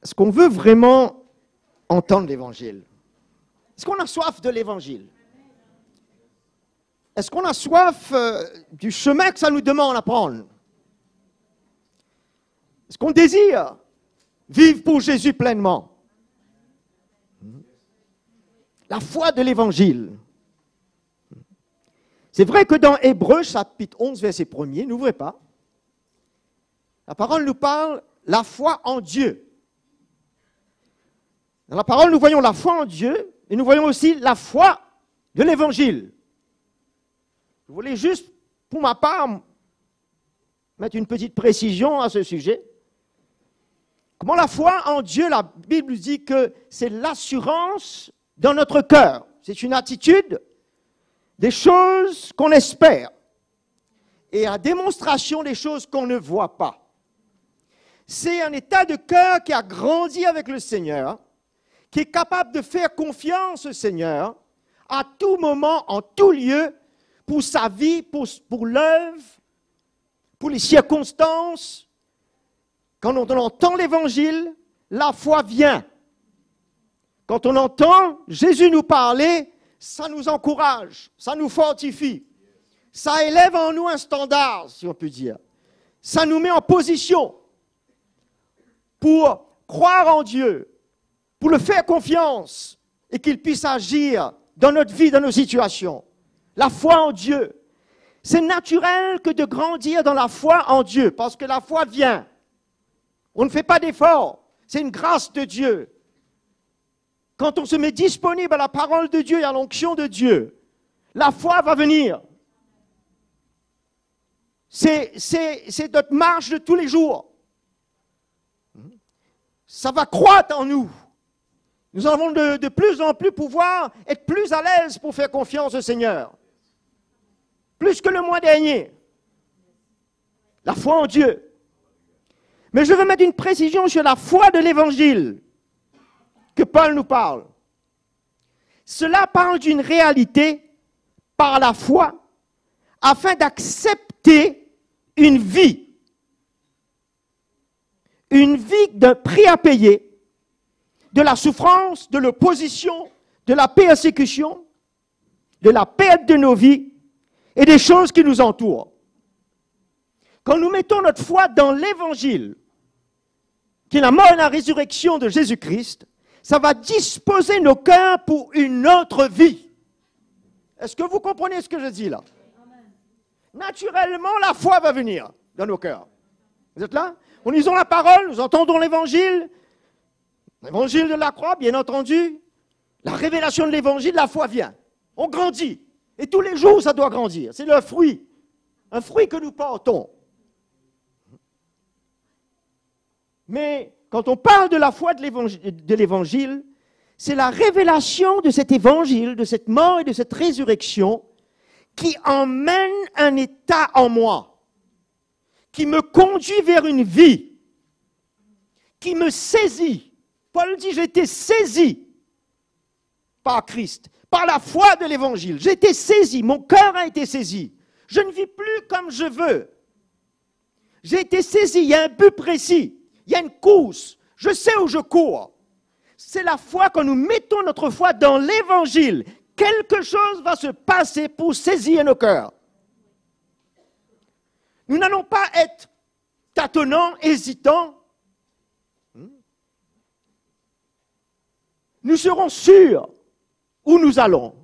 est-ce qu'on veut vraiment entendre l'Évangile? Est-ce qu'on a soif de l'Évangile? Est-ce qu'on a soif du chemin que ça nous demande à prendre? Est-ce qu'on désire vivre pour Jésus pleinement? La foi de l'Évangile. C'est vrai que dans Hébreux, chapitre 11, verset 1er, n'ouvrez pas, la parole nous parle la foi en Dieu. Dans la parole, nous voyons la foi en Dieu et nous voyons aussi la foi de l'Évangile. Je voulais juste, pour ma part, mettre une petite précision à ce sujet. Comment la foi en Dieu, la Bible dit que c'est l'assurance dans notre cœur. C'est une attitude des choses qu'on espère et la démonstration des choses qu'on ne voit pas. C'est un état de cœur qui a grandi avec le Seigneur, qui est capable de faire confiance au Seigneur à tout moment, en tout lieu, pour sa vie, pour l'œuvre, pour les circonstances. Quand on entend l'Évangile, la foi vient. Quand on entend Jésus nous parler, ça nous encourage, ça nous fortifie. Ça élève en nous un standard, si on peut dire. Ça nous met en position pour croire en Dieu, pour le faire confiance et qu'il puisse agir dans notre vie, dans nos situations. La foi en Dieu. C'est naturel que de grandir dans la foi en Dieu, parce que la foi vient. On ne fait pas d'effort. C'est une grâce de Dieu. Quand on se met disponible à la parole de Dieu et à l'onction de Dieu, la foi va venir. C'est notre marche de tous les jours. Ça va croître en nous. Nous allons de plus en plus pouvoir être plus à l'aise pour faire confiance au Seigneur. Plus que le mois dernier. La foi en Dieu. Mais je veux mettre une précision sur la foi de l'Évangile que Paul nous parle. Cela parle d'une réalité par la foi afin d'accepter une vie d'un prix à payer, de la souffrance, de l'opposition, de la persécution, de la perte de nos vies et des choses qui nous entourent. Quand nous mettons notre foi dans l'Évangile, qui est la mort et la résurrection de Jésus-Christ, ça va disposer nos cœurs pour une autre vie. Est-ce que vous comprenez ce que je dis là? Naturellement, la foi va venir dans nos cœurs. Vous êtes là? Nous lisons la parole, nous entendons l'évangile de la croix, bien entendu. La révélation de l'évangile, la foi vient. On grandit. Et tous les jours, ça doit grandir. C'est le fruit. Un fruit que nous portons. Mais quand on parle de la foi de l'évangile, c'est la révélation de cet évangile, de cette mort et de cette résurrection qui emmène un état en moi, qui me conduit vers une vie, qui me saisit. Paul dit, j'ai été saisi par Christ, par la foi de l'évangile. J'ai été saisi, mon cœur a été saisi. Je ne vis plus comme je veux. J'ai été saisi, il y a un but précis. Il y a une course. Je sais où je cours. C'est la foi, quand nous mettons notre foi dans l'Évangile, quelque chose va se passer pour saisir nos cœurs. Nous n'allons pas être tâtonnants, hésitants. Nous serons sûrs où nous allons.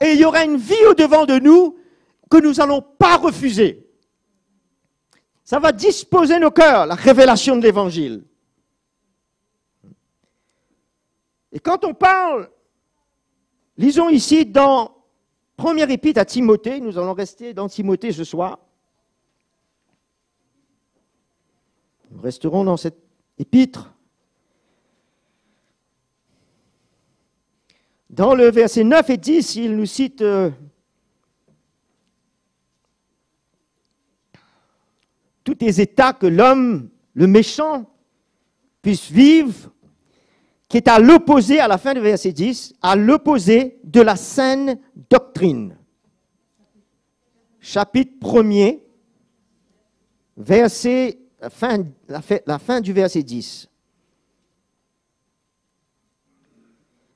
Et il y aura une vie au-devant de nous que nous n'allons pas refuser. Ça va disposer nos cœurs, la révélation de l'Évangile. Et quand on parle, lisons ici dans première épître à Timothée, nous allons rester dans Timothée ce soir. Nous resterons dans cette épître. Dans le verset 9 et 10, il nous cite tous les états que l'homme, le méchant, puisse vivre, qui est à l'opposé, à la fin du verset 10, à l'opposé de la saine doctrine. Chapitre 1er, verset, la fin du verset 10.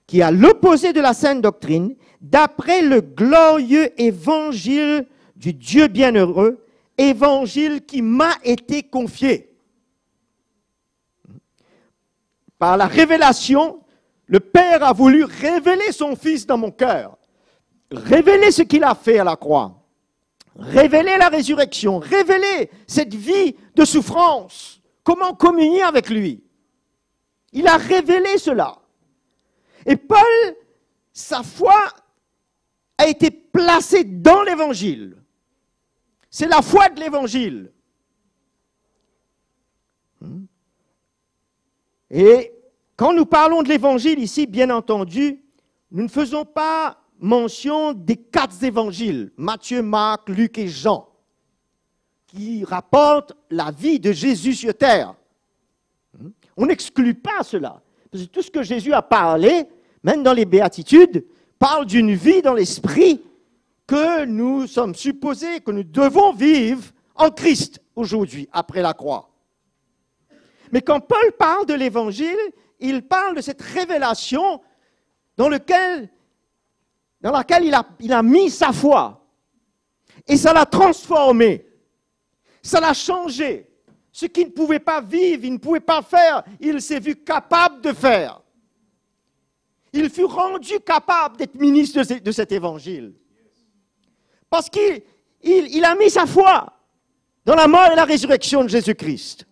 qui est à l'opposé de la sainte doctrine, d'après le glorieux évangile du Dieu bienheureux, évangile qui m'a été confié. Par la révélation, le Père a voulu révéler son Fils dans mon cœur, révéler ce qu'il a fait à la croix, révéler la résurrection, révéler cette vie de souffrance, comment communier avec lui. Il a révélé cela. Et Paul, sa foi a été placée dans l'Évangile. C'est la foi de l'Évangile. Et quand nous parlons de l'Évangile ici, bien entendu, nous ne faisons pas mention des 4 évangiles, Matthieu, Marc, Luc et Jean, qui rapportent la vie de Jésus sur terre. On n'exclut pas cela. Parce que tout ce que Jésus a parlé, même dans les béatitudes, parle d'une vie dans l'esprit que nous sommes supposés, que nous devons vivre en Christ aujourd'hui, après la croix. Mais quand Paul parle de l'Évangile, il parle de cette révélation dans laquelle il a mis sa foi. Et ça l'a transformé. Ça l'a changé. Ce qu'il ne pouvait pas vivre, il ne pouvait pas faire, il s'est vu capable de faire. Il fut rendu capable d'être ministre de cet évangile. Parce qu'il a mis sa foi dans la mort et la résurrection de Jésus-Christ.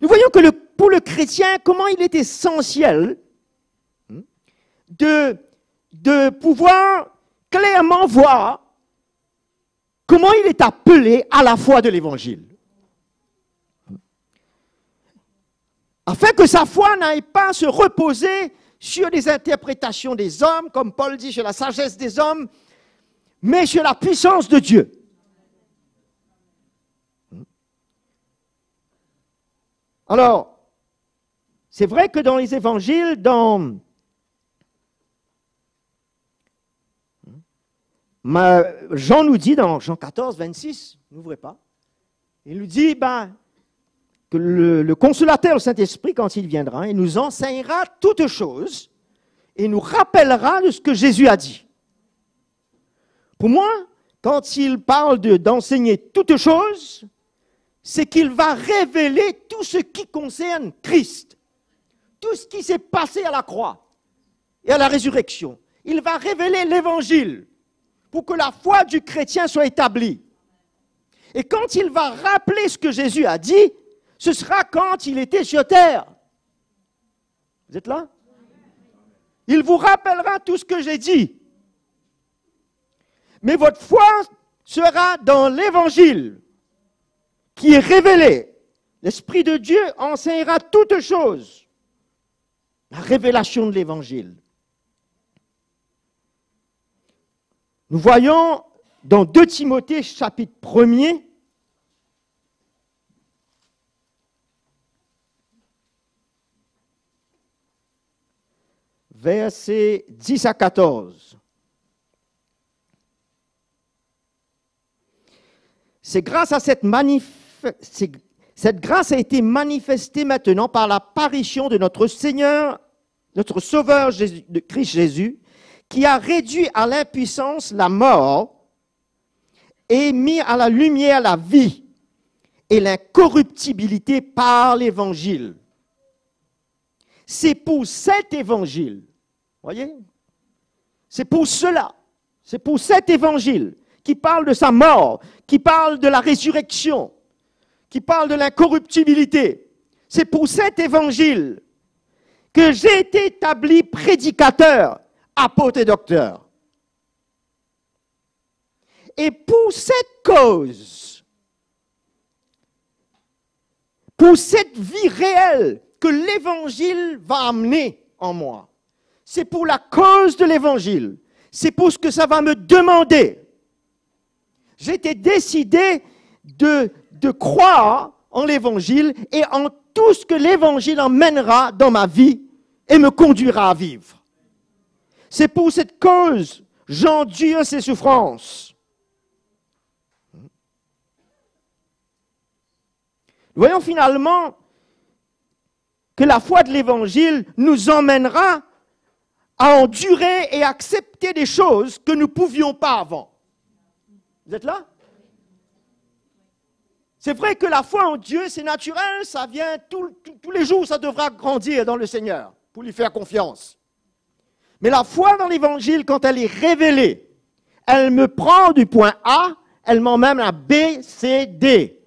Nous voyons que pour le chrétien, comment il est essentiel de pouvoir clairement voir comment il est appelé à la foi de l'évangile. Afin que sa foi n'aille pas se reposer sur des interprétations des hommes, comme Paul dit, sur la sagesse des hommes, mais sur la puissance de Dieu. Alors, c'est vrai que dans les évangiles, Jean nous dit dans Jean 14, 26, n'ouvrez pas, il nous dit que le consolateur, le Saint-Esprit, quand il viendra, il nous enseignera toutes choses et nous rappellera de ce que Jésus a dit. Pour moi, quand il parle d'enseigner toutes choses, c'est qu'il va révéler tout ce qui concerne Christ, tout ce qui s'est passé à la croix et à la résurrection. Il va révéler l'Évangile pour que la foi du chrétien soit établie. Et quand il va rappeler ce que Jésus a dit, ce sera quand il était sur terre. Vous êtes là? Il vous rappellera tout ce que j'ai dit. Mais votre foi sera dans l'Évangile qui est révélé. L'Esprit de Dieu enseignera toutes choses. La révélation de l'Évangile. Nous voyons dans 2 Timothée chapitre 1er, versets 10 à 14. Cette grâce a été manifestée maintenant par l'apparition de notre Seigneur, notre Sauveur de Christ Jésus, qui a réduit à l'impuissance la mort et mis à la lumière la vie et l'incorruptibilité par l'Évangile. C'est pour cet Évangile, voyez, c'est pour cela, c'est pour cet Évangile qui parle de sa mort, qui parle de la résurrection, qui parle de l'incorruptibilité. C'est pour cet Évangile que j'ai été établi prédicateur, apôtre et docteur. Et pour cette cause, pour cette vie réelle que l'Évangile va amener en moi, c'est pour la cause de l'Évangile, c'est pour ce que ça va me demander. J'ai été décidé de croire en l'Évangile et en tout ce que l'Évangile emmènera dans ma vie et me conduira à vivre. C'est pour cette cause, j'endure ces souffrances. Nous voyons finalement que la foi de l'Évangile nous emmènera à endurer et accepter des choses que nous ne pouvions pas avant. Vous êtes là? C'est vrai que la foi en Dieu, c'est naturel, ça vient tous les jours, ça devra grandir dans le Seigneur pour lui faire confiance. Mais la foi dans l'Évangile, quand elle est révélée, elle me prend du point A, elle m'emmène à B, C, D.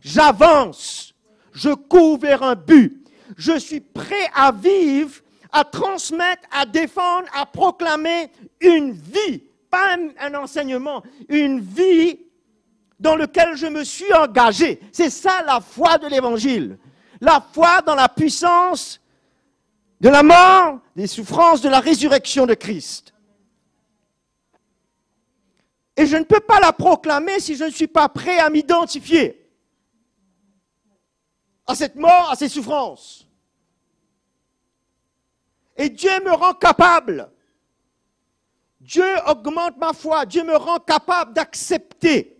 J'avance, je cours vers un but, je suis prêt à vivre, à transmettre, à défendre, à proclamer une vie, pas un enseignement, une vie dans laquelle je me suis engagé. C'est ça la foi de l'Évangile. La foi dans la puissance de la mort, des souffrances, de la résurrection de Christ. Et je ne peux pas la proclamer si je ne suis pas prêt à m'identifier à cette mort, à ces souffrances. Et Dieu me rend capable. Dieu augmente ma foi. Dieu me rend capable d'accepter.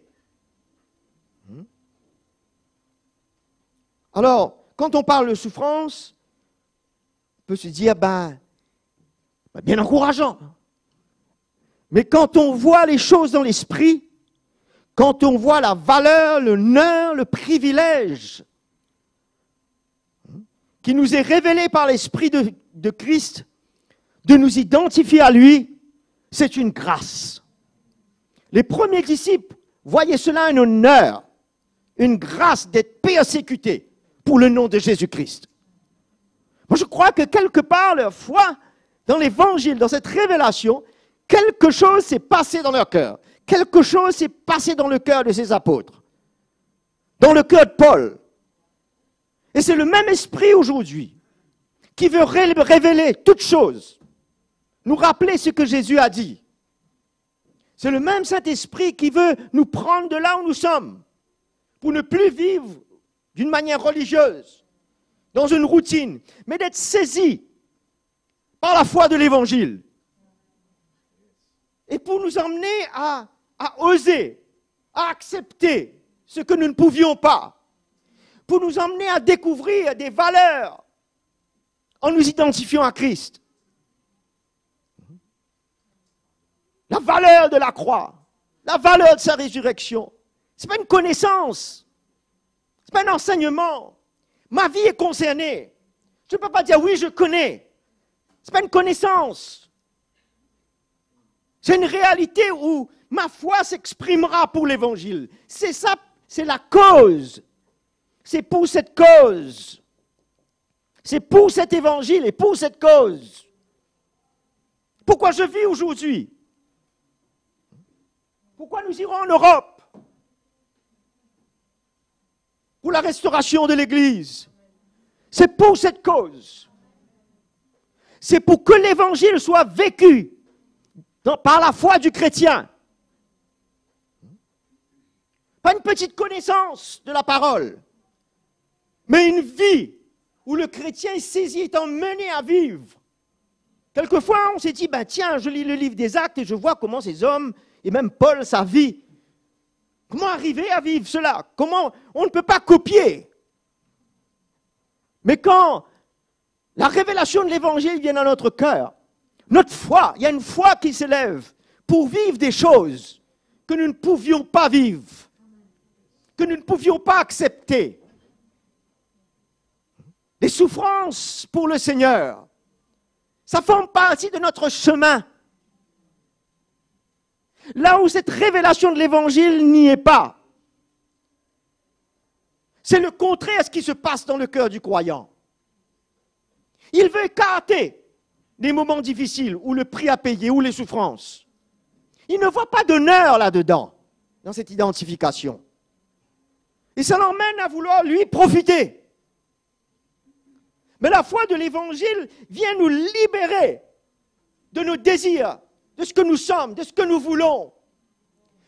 Alors, quand on parle de souffrance, on peut se dire, bien encourageant. Mais quand on voit les choses dans l'esprit, quand on voit la valeur, l'honneur, le privilège qui nous est révélé par l'Esprit de Christ, de nous identifier à lui, c'est une grâce. Les premiers disciples voyaient cela un honneur, une grâce d'être persécutés pour le nom de Jésus-Christ. Moi, je crois que quelque part, leur foi dans l'Évangile, dans cette révélation, quelque chose s'est passé dans leur cœur. Quelque chose s'est passé dans le cœur de ces apôtres, dans le cœur de Paul. Et c'est le même esprit aujourd'hui qui veut révéler toutes choses, nous rappeler ce que Jésus a dit. C'est le même Saint-Esprit qui veut nous prendre de là où nous sommes, pour ne plus vivre d'une manière religieuse, dans une routine, mais d'être saisi par la foi de l'Évangile. Et pour nous emmener à oser, à accepter ce que nous ne pouvions pas, pour nous emmener à découvrir des valeurs en nous identifiant à Christ. La valeur de la croix, la valeur de sa résurrection. Ce n'est pas une connaissance, ce n'est pas un enseignement. Ma vie est concernée. Je ne peux pas dire oui, je connais. Ce n'est pas une connaissance. C'est une réalité où ma foi s'exprimera pour l'Évangile. C'est ça, c'est la cause. C'est pour cette cause. C'est pour cet Évangile et pour cette cause. Pourquoi je vis aujourd'hui? Pourquoi nous irons en Europe? Pour la restauration de l'Église. C'est pour cette cause. C'est pour que l'Évangile soit vécu par la foi du chrétien. Pas une petite connaissance de la parole, mais une vie où le chrétien est saisi, est emmené à vivre. Quelquefois, on s'est dit, tiens, je lis le livre des Actes et je vois comment ces hommes, et même Paul, sa vie, comment arriver à vivre cela? Comment on ne peut pas copier? Mais quand la révélation de l'Évangile vient dans notre cœur, notre foi, il y a une foi qui s'élève pour vivre des choses que nous ne pouvions pas vivre, que nous ne pouvions pas accepter. Les souffrances pour le Seigneur, ça forme partie de notre chemin. Là où cette révélation de l'Évangile n'y est pas, c'est le contraire de ce qui se passe dans le cœur du croyant. Il veut écarter les moments difficiles ou le prix à payer ou les souffrances. Il ne voit pas d'honneur là-dedans, dans cette identification. Et ça l'emmène à vouloir lui profiter. Mais la foi de l'Évangile vient nous libérer de nos désirs, de ce que nous sommes, de ce que nous voulons.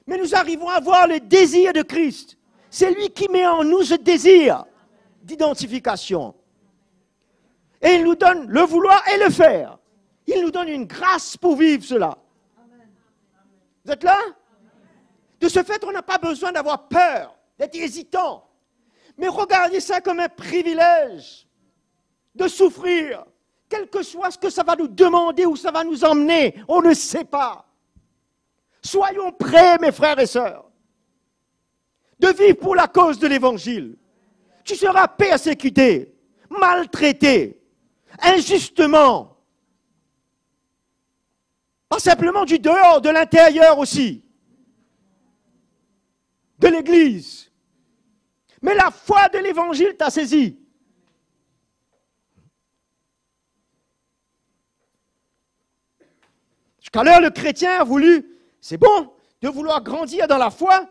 Mais nous arrivons à voir le désir de Christ. C'est lui qui met en nous ce désir d'identification. Et il nous donne le vouloir et le faire. Il nous donne une grâce pour vivre cela. Vous êtes là? De ce fait, on n'a pas besoin d'avoir peur, d'être hésitant. Mais regardez ça comme un privilège de souffrir. quel que soit ce que ça va nous demander, où ça va nous emmener, on ne sait pas. Soyons prêts, mes frères et sœurs, de vivre pour la cause de l'Évangile. Tu seras persécuté, maltraité, injustement. Pas simplement du dehors, de l'intérieur aussi, de l'Église. Mais la foi de l'Évangile t'a saisi. Jusqu'à l'heure, le chrétien a voulu, c'est bon, de vouloir grandir dans la foi,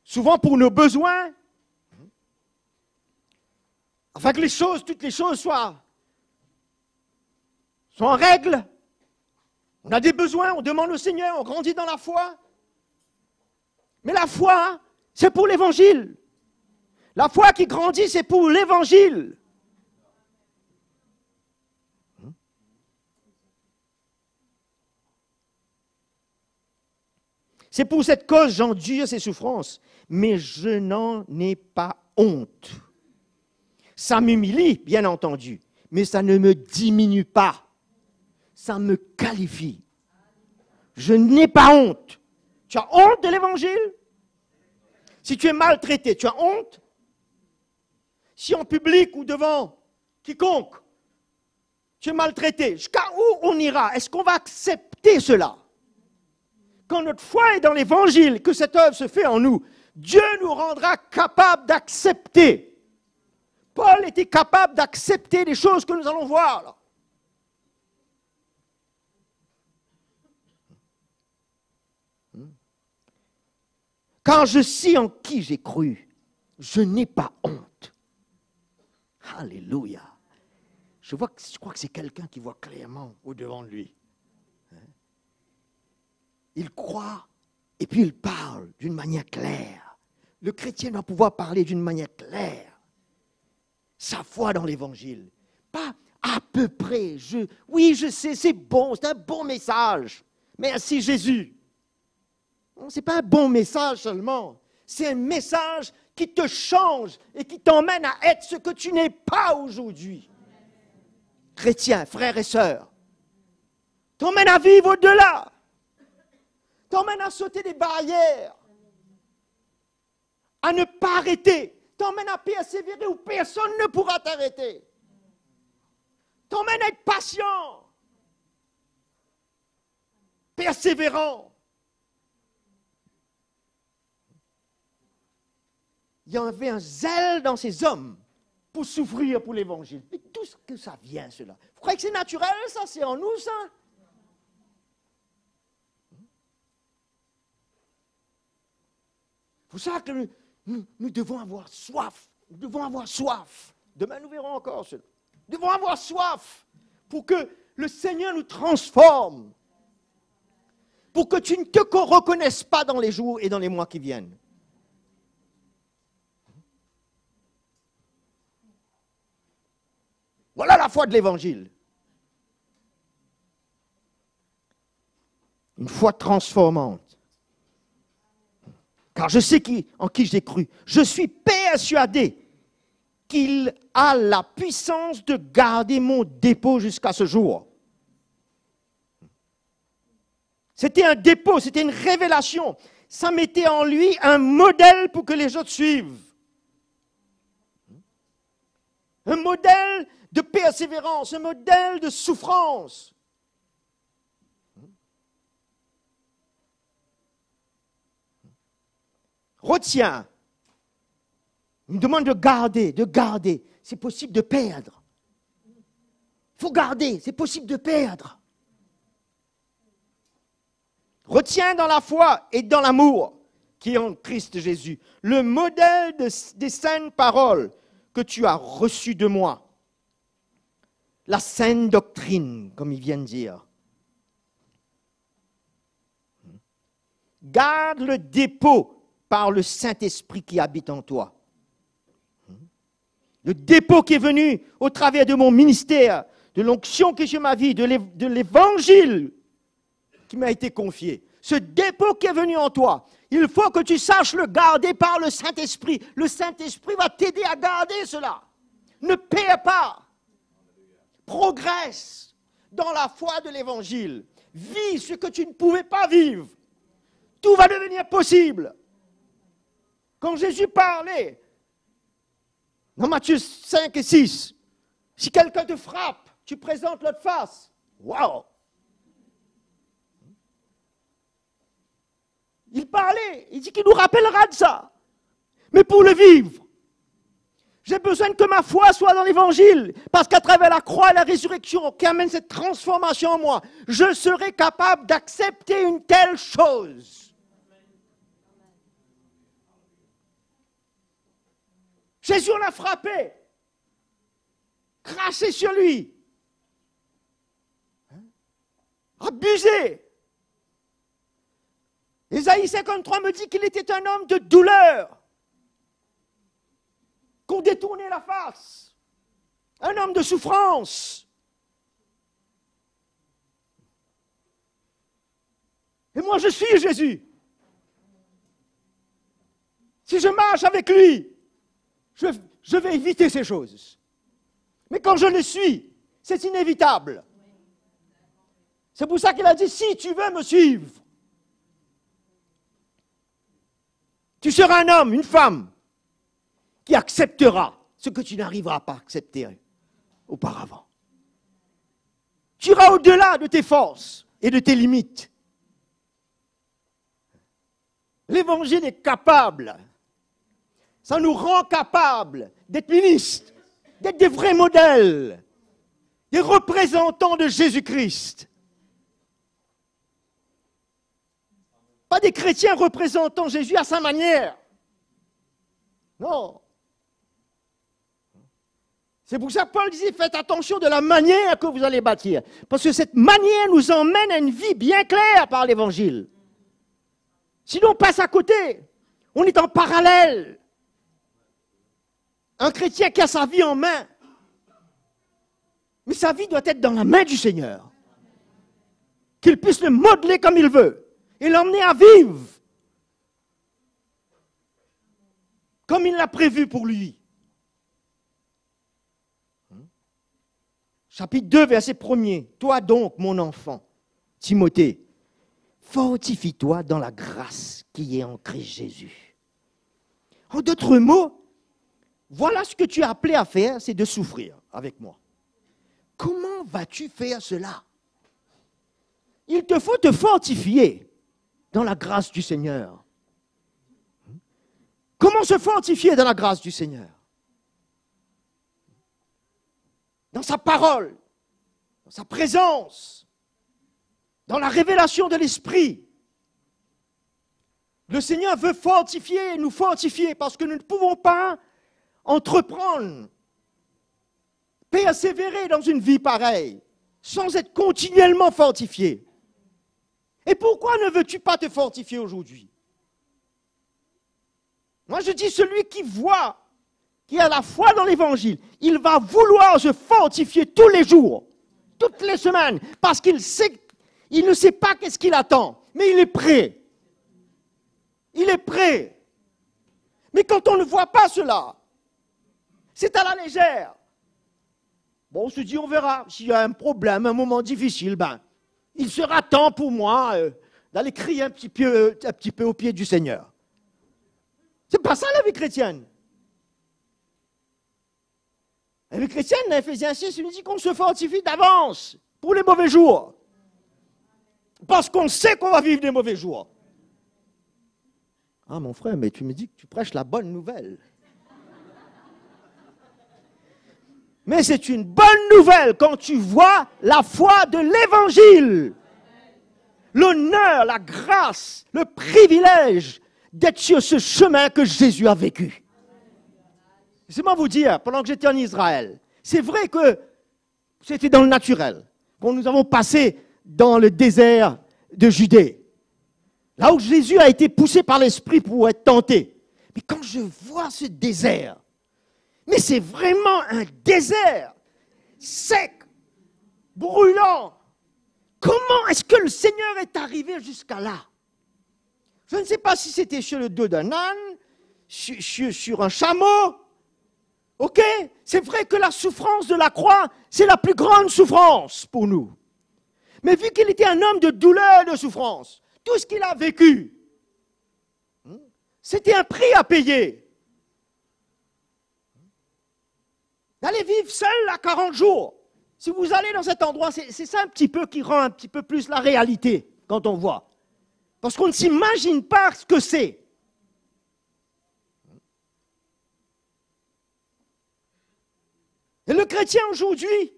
souvent pour nos besoins, afin que les choses, toutes les choses soient en règle. On a des besoins, on demande au Seigneur, on grandit dans la foi. Mais la foi, c'est pour l'Évangile. La foi qui grandit, c'est pour l'Évangile. C'est pour cette cause j'endure ces souffrances, mais je n'en ai pas honte. Ça m'humilie, bien entendu, mais ça ne me diminue pas. Ça me qualifie. Je n'ai pas honte. Tu as honte de l'Évangile? Si tu es maltraité, tu as honte? Si en public ou devant quiconque, tu es maltraité, jusqu'à où on ira? Est-ce qu'on va accepter cela? Quand notre foi est dans l'Évangile, que cette œuvre se fait en nous, Dieu nous rendra capables d'accepter. Paul était capable d'accepter les choses que nous allons voir là. Quand je sais en qui j'ai cru, je n'ai pas honte. Alléluia. Je crois que c'est quelqu'un qui voit clairement au-devant de lui. Il croit et puis il parle d'une manière claire. Le chrétien doit pouvoir parler d'une manière claire. Sa foi dans l'Évangile. Pas à peu près. Oui, je sais, c'est bon, c'est un bon message. Merci Jésus. Ce n'est pas un bon message seulement. C'est un message qui te change et qui t'emmène à être ce que tu n'es pas aujourd'hui. Chrétien, frères et sœurs, t'emmène à vivre au-delà. T'emmène à sauter des barrières. À ne pas arrêter. T'emmène à persévérer où personne ne pourra t'arrêter. T'emmène à être patient. Persévérant. Il y avait un zèle dans ces hommes pour souffrir pour l'Évangile. Mais tout ce que ça vient, cela. Vous croyez que c'est naturel, ça? C'est en nous, ça? Vous savez que nous devons avoir soif. Nous devons avoir soif. Demain, nous verrons encore cela. Nous devons avoir soif pour que le Seigneur nous transforme. Pour que tu ne te reconnaisses pas dans les jours et dans les mois qui viennent. Voilà la foi de l'Évangile. Une foi transformante. Car je sais en qui j'ai cru. Je suis persuadé qu'il a la puissance de garder mon dépôt jusqu'à ce jour. C'était un dépôt, c'était une révélation. Ça mettait en lui un modèle pour que les autres suivent. Un modèle de persévérance, un modèle de souffrance. Retiens. Il me demande de garder. C'est possible de perdre. Il faut garder, c'est possible de perdre. Retiens dans la foi et dans l'amour qui est en Christ Jésus le modèle des saintes paroles que tu as reçues de moi. La sainte doctrine, comme il vient de dire. Garde le dépôt par le Saint-Esprit qui habite en toi. Le dépôt qui est venu au travers de mon ministère, de l'onction que j'ai ma vie, de l'évangile qui m'a été confié. Ce dépôt qui est venu en toi, il faut que tu saches le garder par le Saint-Esprit. Le Saint-Esprit va t'aider à garder cela. Ne perds pas. Progresse dans la foi de l'Évangile. Vis ce que tu ne pouvais pas vivre. Tout va devenir possible. Quand Jésus parlait, dans Matthieu 5 et 6, si quelqu'un te frappe, tu présentes l'autre face. Waouh! Il parlait, il dit qu'il nous rappellera de ça. Mais pour le vivre, j'ai besoin que ma foi soit dans l'Évangile, parce qu'à travers la croix et la résurrection qui amène cette transformation en moi, je serai capable d'accepter une telle chose. Jésus en a frappé, craché sur lui, abusé. Ésaïe 53 me dit qu'il était un homme de douleur, qu'on détournait la face, un homme de souffrance. Et moi je suis Jésus. Si je marche avec lui, je vais éviter ces choses. Mais quand je le suis, c'est inévitable. C'est pour ça qu'il a dit, si tu veux me suivre, tu seras un homme, une femme, qui acceptera ce que tu n'arriveras pas à accepter auparavant. Tu iras au-delà de tes forces et de tes limites. L'Évangile est capable. Ça nous rend capables d'être ministres, d'être des vrais modèles, des représentants de Jésus-Christ. Pas des chrétiens représentant Jésus à sa manière. Non. C'est pour ça que Paul disait, faites attention de la manière que vous allez bâtir. Parce que cette manière nous emmène à une vie bien claire par l'Évangile. Sinon on passe à côté. On est en parallèle. Un chrétien qui a sa vie en main. Mais sa vie doit être dans la main du Seigneur. Qu'il puisse le modeler comme il veut. Et l'emmener à vivre. Comme il l'a prévu pour lui. Chapitre 2, verset 1er. Toi donc, mon enfant, Timothée, fortifie-toi dans la grâce qui est en Christ Jésus. En d'autres mots, voilà ce que tu es appelé à faire, c'est de souffrir avec moi. Comment vas-tu faire cela? Il te faut te fortifier dans la grâce du Seigneur. Comment se fortifier dans la grâce du Seigneur? Dans sa parole, dans sa présence, dans la révélation de l'Esprit. Le Seigneur veut fortifier, nous fortifier, parce que nous ne pouvons pas entreprendre, persévérer dans une vie pareille, sans être continuellement fortifié. Et pourquoi ne veux-tu pas te fortifier aujourd'hui? Moi je dis, celui qui voit, qui a la foi dans l'Évangile, il va vouloir se fortifier tous les jours, toutes les semaines, parce qu'il sait, il ne sait pas qu'est-ce qu'il attend, mais il est prêt. Il est prêt. Mais quand on ne voit pas cela, c'est à la légère. Bon, on se dit, on verra. S'il y a un problème, un moment difficile, ben, il sera temps pour moi d'aller crier un petit peu au pied du Seigneur. C'est pas ça la vie chrétienne. La vie chrétienne, dans Ephésiens 6, il nous dit qu'on se fortifie d'avance pour les mauvais jours. Parce qu'on sait qu'on va vivre des mauvais jours. Ah mon frère, mais tu me dis que tu prêches la bonne nouvelle. Mais c'est une bonne nouvelle quand tu vois la foi de l'Évangile. L'honneur, la grâce, le privilège d'être sur ce chemin que Jésus a vécu. Laissez-moi vous dire, pendant que j'étais en Israël, c'est vrai que c'était dans le naturel. Quand nous avons passé dans le désert de Judée, là où Jésus a été poussé par l'Esprit pour être tenté. Mais quand je vois ce désert, mais c'est vraiment un désert sec, brûlant. Comment est-ce que le Seigneur est arrivé jusqu'à là? Je ne sais pas si c'était sur le dos d'un âne, sur un chameau, Ok, c'est vrai que la souffrance de la croix, c'est la plus grande souffrance pour nous. Mais vu qu'il était un homme de douleur et de souffrance, tout ce qu'il a vécu, c'était un prix à payer. D'aller vivre seul à 40 jours. Si vous allez dans cet endroit, c'est ça un petit peu qui rend un petit peu plus la réalité quand on voit. Parce qu'on ne s'imagine pas ce que c'est. Et le chrétien aujourd'hui,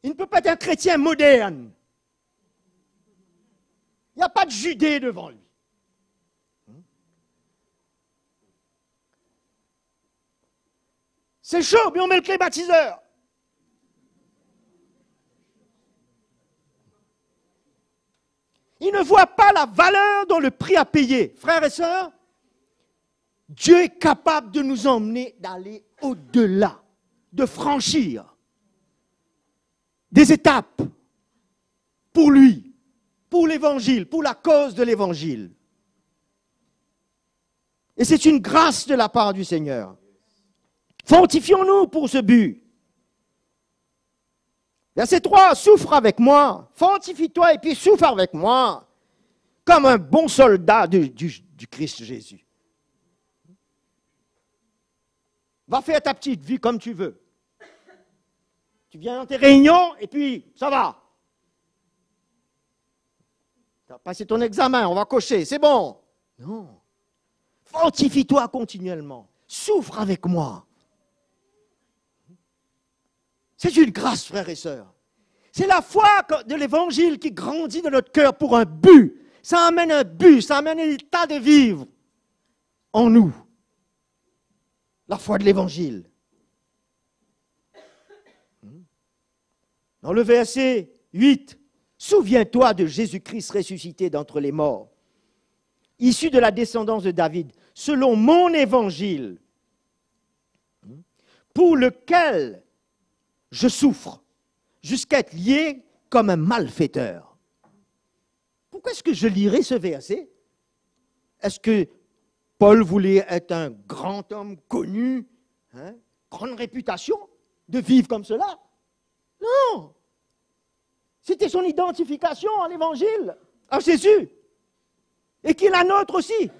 il ne peut pas être un chrétien moderne. Il n'y a pas de Judée devant lui. C'est chaud, mais on met le climatiseur. Il ne voit pas la valeur dans le prix à payer. Frères et sœurs, Dieu est capable de nous emmener d'aller au-delà, de franchir des étapes pour lui, pour l'évangile, pour la cause de l'évangile. Et c'est une grâce de la part du Seigneur. Fortifions-nous pour ce but. Verset 3, souffre avec moi, fortifie-toi et puis souffre avec moi, comme un bon soldat du Christ Jésus. Va faire ta petite vie comme tu veux. Tu viens dans tes réunions et puis ça va. Tu as passé ton examen, on va cocher, c'est bon. Non. Fortifie-toi continuellement. Souffre avec moi. C'est une grâce, frères et sœurs. C'est la foi de l'évangile qui grandit dans notre cœur pour un but. Ça amène un but, ça amène un état de vivre en nous. La foi de l'évangile. Dans le verset 8, souviens-toi de Jésus-Christ ressuscité d'entre les morts, issu de la descendance de David, selon mon évangile, pour lequel je souffre, jusqu'à être lié comme un malfaiteur. Pourquoi est-ce que je lirai ce verset? Est-ce que Paul voulait être un grand homme connu, grande réputation, de vivre comme cela? Non! C'était son identification à l'évangile, à Jésus, et qui est la nôtre aussi,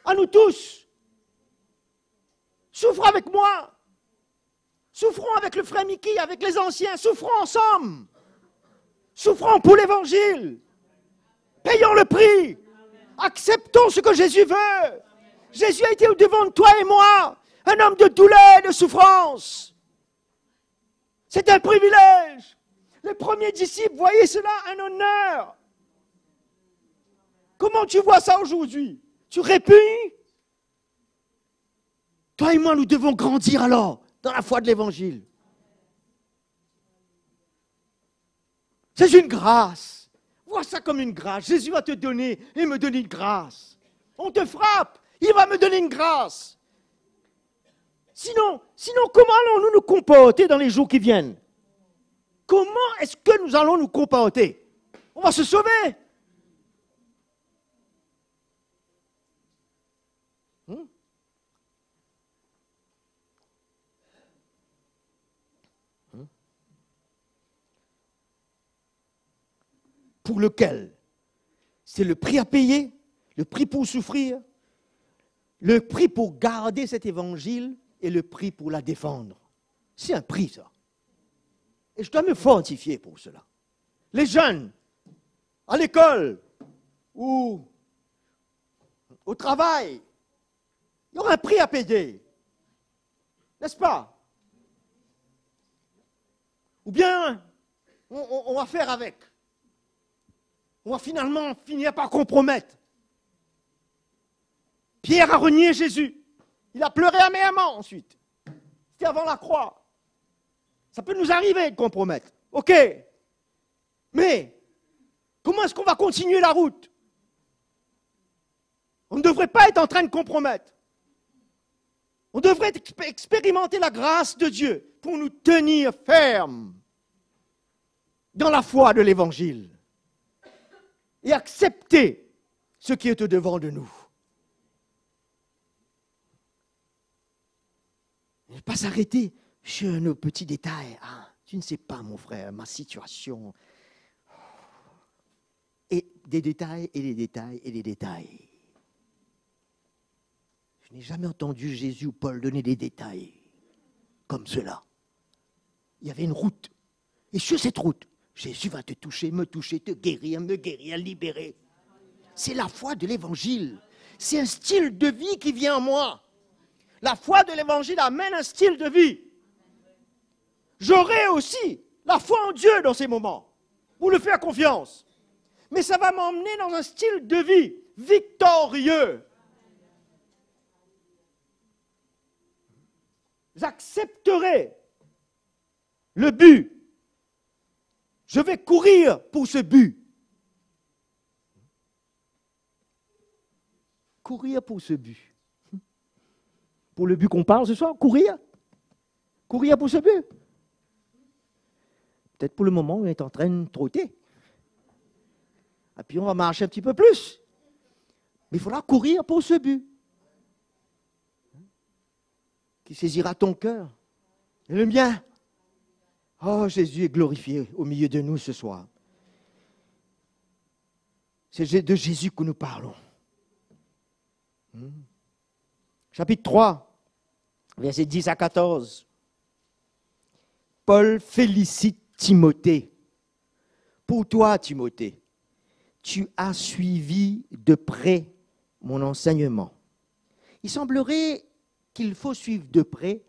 à nous tous. Souffre avec moi. Souffrons avec le frère Mickey, avec les anciens, souffrons ensemble. Souffrons pour l'évangile. Payons le prix. Acceptons ce que Jésus veut. Jésus a été au-devant de toi et moi, un homme de douleur et de souffrance. C'est un privilège. Les premiers disciples voyaient cela un honneur. Comment tu vois ça aujourd'hui? Tu répugnes? Toi et moi, nous devons grandir alors dans la foi de l'évangile. C'est une grâce. Vois ça comme une grâce. Jésus va te donner et me donner une grâce. On te frappe, il va me donner une grâce. Sinon, comment allons-nous nous comporter dans les jours qui viennent? Comment est-ce que nous allons nous comporter? On va se sauver. Pour lequel c'est le prix à payer, le prix pour souffrir, le prix pour garder cet évangile et le prix pour la défendre. C'est un prix, ça. Et je dois me fortifier pour cela. Les jeunes, à l'école ou au travail, il y aura un prix à payer. N'est-ce pas? Ou bien, on va faire avec. On va finalement finir par compromettre. Pierre a renié Jésus. Il a pleuré amèrement ensuite. C'était avant la croix. Ça peut nous arriver de compromettre. OK. Mais, comment est-ce qu'on va continuer la route? On ne devrait pas être en train de compromettre. On devrait expérimenter la grâce de Dieu pour nous tenir fermes dans la foi de l'Évangile et accepter ce qui est au-devant de nous. Pas s'arrêter sur nos petits détails. Ah, tu ne sais pas, mon frère, ma situation. Et des détails, et des détails, et des détails. Je n'ai jamais entendu Jésus ou Paul donner des détails comme cela. Il y avait une route. Et sur cette route, Jésus va te toucher, te guérir, me guérir, libérer. C'est la foi de l'évangile. C'est un style de vie qui vient en moi. La foi de l'évangile amène un style de vie. J'aurai aussi la foi en Dieu dans ces moments, pour lui faire confiance. Mais ça va m'emmener dans un style de vie victorieux. J'accepterai le but. Je vais courir pour ce but. Courir pour ce but. Pour le but qu'on parle ce soir, courir. Courir pour ce but. Peut-être pour le moment, on est en train de trotter. Et puis on va marcher un petit peu plus. Mais il faudra courir pour ce but. Qui saisira ton cœur. Et le mien. Oh, Jésus est glorifié au milieu de nous ce soir. C'est de Jésus que nous parlons. Chapitre 3, versets 10 à 14. Paul félicite Timothée. Pour toi, Timothée, tu as suivi de près mon enseignement. Il semblerait qu'il faut suivre de près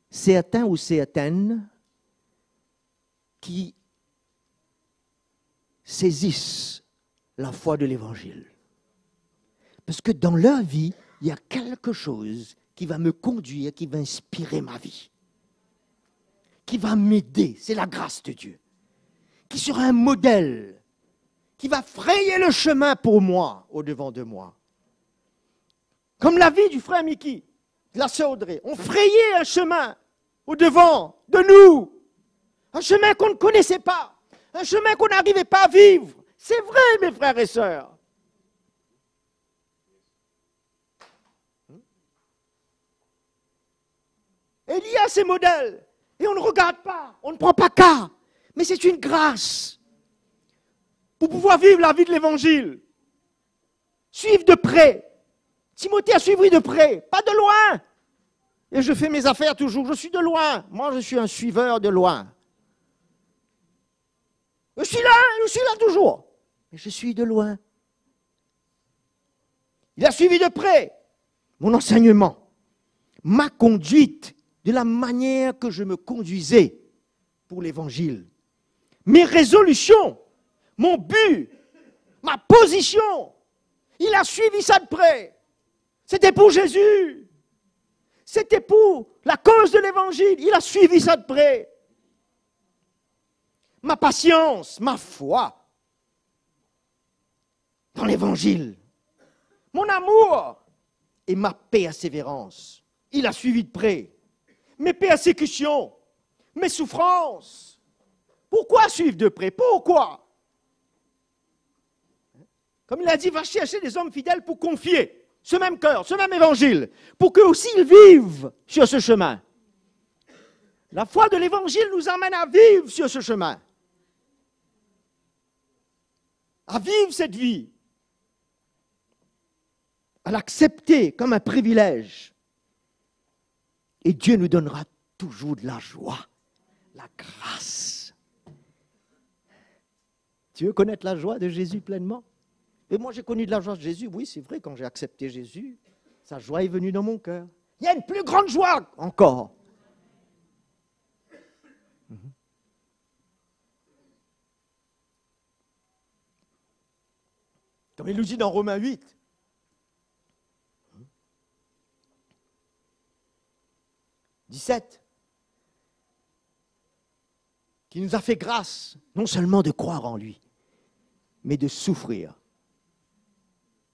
certains ou certaines qui saisissent la foi de l'Évangile. Parce que dans leur vie, il y a quelque chose qui va me conduire, qui va inspirer ma vie, qui va m'aider, c'est la grâce de Dieu, qui sera un modèle, qui va frayer le chemin pour moi, au-devant de moi. Comme la vie du frère Mickey, de la sœur Audrey, on frayait un chemin au-devant de nous, un chemin qu'on ne connaissait pas, un chemin qu'on n'arrivait pas à vivre. C'est vrai, mes frères et sœurs. Et il y a ces modèles, et on ne regarde pas, on ne prend pas cas, mais c'est une grâce pour pouvoir vivre la vie de l'Évangile. Suivre de près. Timothée a suivi de près, pas de loin. Et je fais mes affaires toujours, je suis de loin. Moi, je suis un suiveur de loin. Je suis là toujours. Mais je suis de loin. Il a suivi de près mon enseignement, ma conduite, de la manière que je me conduisais pour l'Évangile. Mes résolutions, mon but, ma position, il a suivi ça de près. C'était pour Jésus. C'était pour la cause de l'Évangile. Il a suivi ça de près. Ma patience, ma foi dans l'Évangile. Mon amour et ma persévérance. Il a suivi de près. Mes persécutions, mes souffrances. Pourquoi suivre de près? Pourquoi? Comme il a dit, va chercher des hommes fidèles pour confier ce même cœur, ce même évangile, pour qu'eux aussi ils vivent sur ce chemin. La foi de l'évangile nous emmène à vivre sur ce chemin. À vivre cette vie. À l'accepter comme un privilège. Et Dieu nous donnera toujours de la joie, la grâce. Tu veux connaître la joie de Jésus pleinement? Et moi, j'ai connu de la joie de Jésus. Oui, c'est vrai, quand j'ai accepté Jésus, sa joie est venue dans mon cœur. Il y a une plus grande joie encore. Comme il nous dit dans Romains 8. « 17. Qui nous a fait grâce, non seulement de croire en lui, mais de souffrir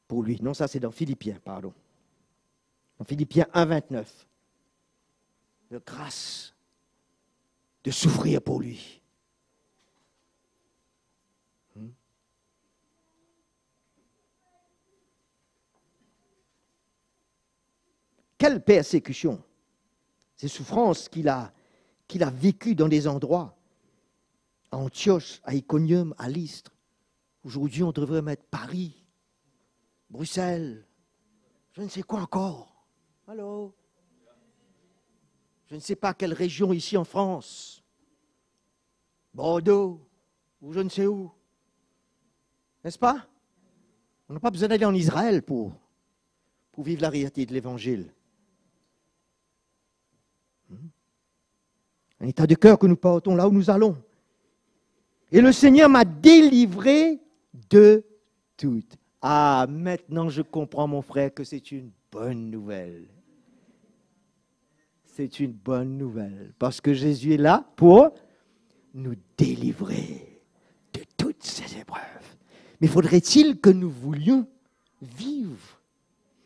pour lui. » Non, ça c'est dans Philippiens, pardon. Dans Philippiens 1, 29. De grâce de souffrir pour lui. Quelle persécution! ces souffrances qu'il a vécues dans des endroits, à Antioche, à Iconium, à Lystre. Aujourd'hui, on devrait mettre Paris, Bruxelles, je ne sais quoi encore. Allô? Je ne sais pas quelle région ici en France. Bordeaux, ou je ne sais où. N'est-ce pas? On n'a pas besoin d'aller en Israël pour vivre la réalité de l'Évangile. Un état de cœur que nous portons là où nous allons. Et le Seigneur m'a délivré de tout. Ah, maintenant je comprends, mon frère, que c'est une bonne nouvelle. C'est une bonne nouvelle. Parce que Jésus est là pour nous délivrer de toutes ces épreuves. Mais faudrait-il que nous voulions vivre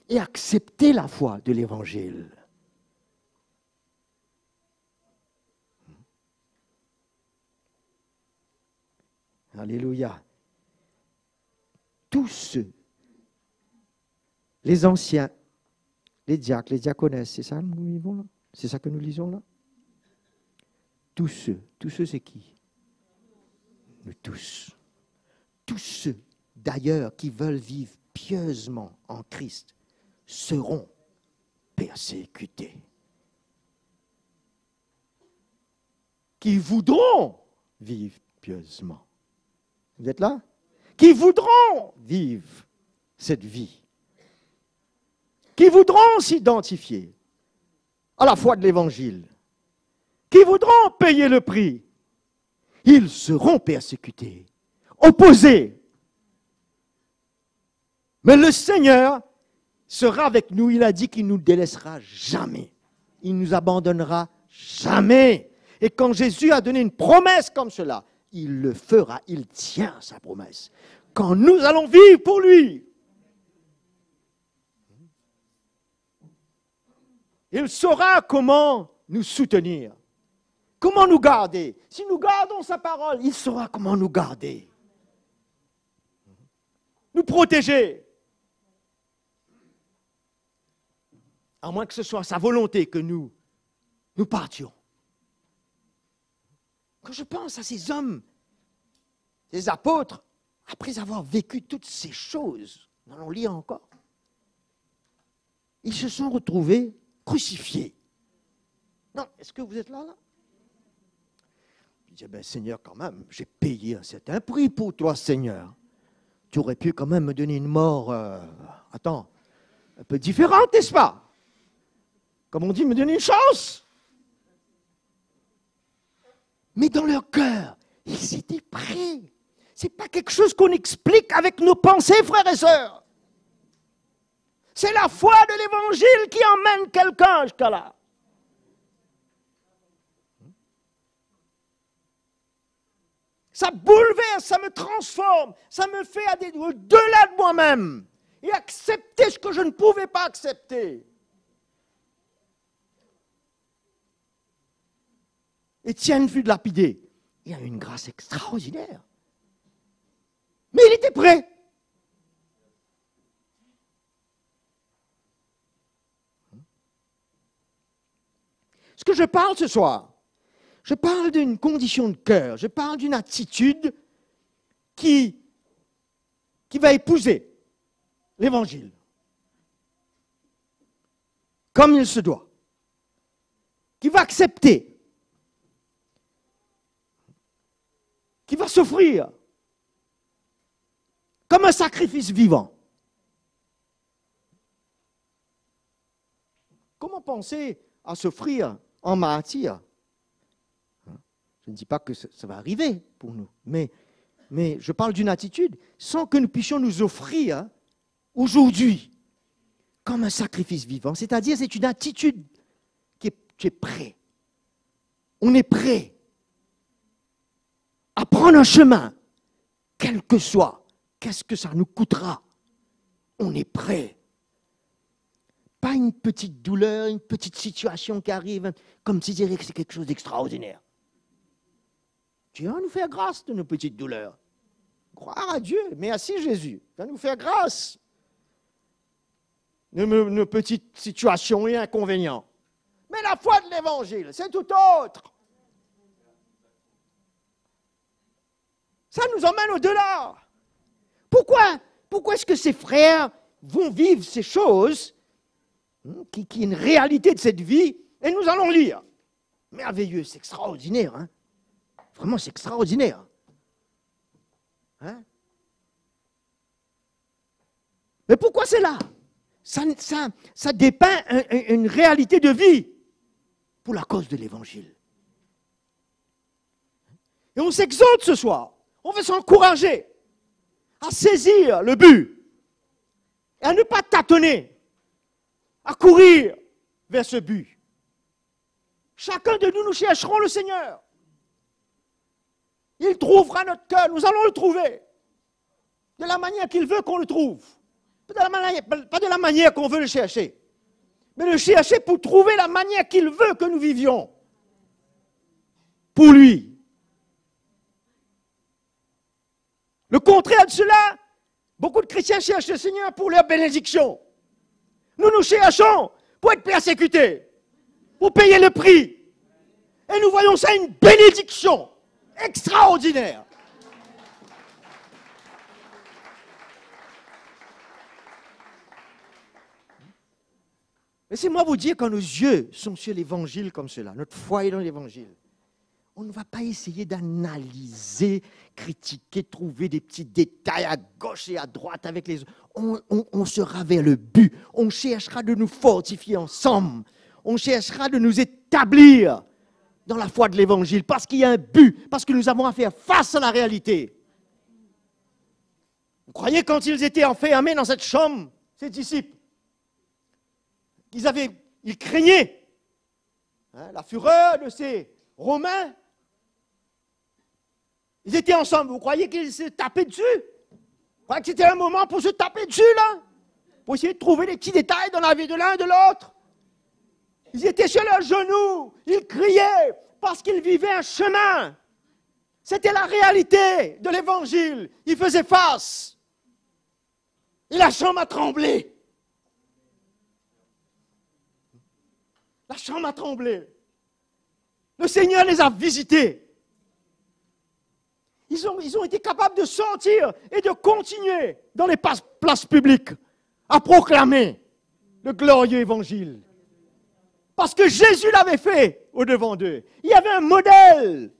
et accepter la foi de l'Évangile? Alléluia. Tous ceux, les anciens, les diacres, les diaconesses, c'est ça que nous vivons là? C'est ça que nous lisons là? Tous ceux c'est qui? Nous tous. Tous ceux, d'ailleurs, qui veulent vivre pieusement en Christ, seront persécutés. Qui voudront vivre pieusement. Vous êtes là? Qui voudront vivre cette vie. Qui voudront s'identifier à la foi de l'Évangile. Qui voudront payer le prix. Ils seront persécutés, opposés. Mais le Seigneur sera avec nous. Il a dit qu'il ne nous délaissera jamais. Il ne nous abandonnera jamais. Et quand Jésus a donné une promesse comme cela, il le fera, il tient sa promesse. Quand nous allons vivre pour lui, il saura comment nous soutenir, comment nous garder. Si nous gardons sa parole, il saura comment nous garder, nous protéger. À moins que ce soit sa volonté que nous partions. Quand je pense à ces hommes, ces apôtres, après avoir vécu toutes ces choses, nous allons lire encore, ils se sont retrouvés crucifiés. Non, est-ce que vous êtes là? Je dis, ben Seigneur, quand même, j'ai payé un certain prix pour toi, Seigneur. Tu aurais pu quand même me donner une mort, un peu différente, n'est-ce pas? Comme on dit, me donner une chance. Mais dans leur cœur, ils étaient prêts. Ce n'est pas quelque chose qu'on explique avec nos pensées, frères et sœurs. C'est la foi de l'Évangile qui emmène quelqu'un jusqu'à là. Ça bouleverse, ça me transforme, ça me fait aller au-delà de moi-même et accepter ce que je ne pouvais pas accepter. Étienne fut lapidé. Il a eu une grâce extraordinaire. Mais il était prêt. Ce que je parle ce soir, je parle d'une condition de cœur, je parle d'une attitude qui va épouser l'Évangile. Comme il se doit. Qui va accepter. Qui va s'offrir comme un sacrifice vivant. Comment penser à s'offrir en martyr? Je ne dis pas que ça va arriver pour nous, mais je parle d'une attitude sans que nous puissions nous offrir aujourd'hui comme un sacrifice vivant. C'est-à-dire, c'est une attitude qui est prêt. On est prêt à prendre un chemin, quel que soit, qu'est-ce que ça nous coûtera? On est prêt. Pas une petite douleur, une petite situation qui arrive, comme si c'était quelque chose d'extraordinaire. Dieu va nous faire grâce de nos petites douleurs. Croire à Dieu, merci Jésus, il va nous faire grâce de nos petites situations et inconvénients. Mais la foi de l'évangile, c'est tout autre. Ça nous emmène au-delà. Pourquoi est-ce que ces frères vont vivre ces choses qui est une réalité de cette vie, et nous allons lire. Merveilleux, c'est extraordinaire. Hein? Vraiment, c'est extraordinaire. Hein? Mais pourquoi c'est là? Ça dépeint une réalité de vie pour la cause de l'Évangile. Et on s'exhorte ce soir. On veut s'encourager à saisir le but et à ne pas tâtonner, à courir vers ce but. Chacun de nous, nous chercherons le Seigneur. Il trouvera notre cœur, nous allons le trouver. De la manière qu'il veut qu'on le trouve. Pas de la manière qu'on veut le chercher. Mais le chercher pour trouver la manière qu'il veut que nous vivions. Pour lui. Le contraire de cela, beaucoup de chrétiens cherchent le Seigneur pour leur bénédiction. Nous nous cherchons pour être persécutés, pour payer le prix. Et nous voyons ça une bénédiction extraordinaire. Laissez-moi vous dire, quand nos yeux sont sur l'Évangile comme cela, notre foi est dans l'Évangile, on ne va pas essayer d'analyser, critiquer, trouver des petits détails à gauche et à droite avec les autres. On sera vers le but. On cherchera de nous fortifier ensemble. On cherchera de nous établir dans la foi de l'Évangile parce qu'il y a un but, parce que nous avons à faire face à la réalité. Vous croyez quand ils étaient enfermés dans cette chambre, ces disciples, ils craignaient la fureur de ces Romains. Ils étaient ensemble. Vous croyez qu'ils se tapaient dessus? Vous croyez que c'était un moment pour se taper dessus, là? Pour essayer de trouver des petits détails dans la vie de l'un et de l'autre? Ils étaient sur leurs genoux. Ils criaient parce qu'ils vivaient un chemin. C'était la réalité de l'Évangile. Ils faisaient face. Et la chambre a tremblé. La chambre a tremblé. Le Seigneur les a visités. Ils ont été capables de sortir et de continuer dans les places publiques à proclamer le glorieux évangile. Parce que Jésus l'avait fait au-devant d'eux. Il y avait un modèle.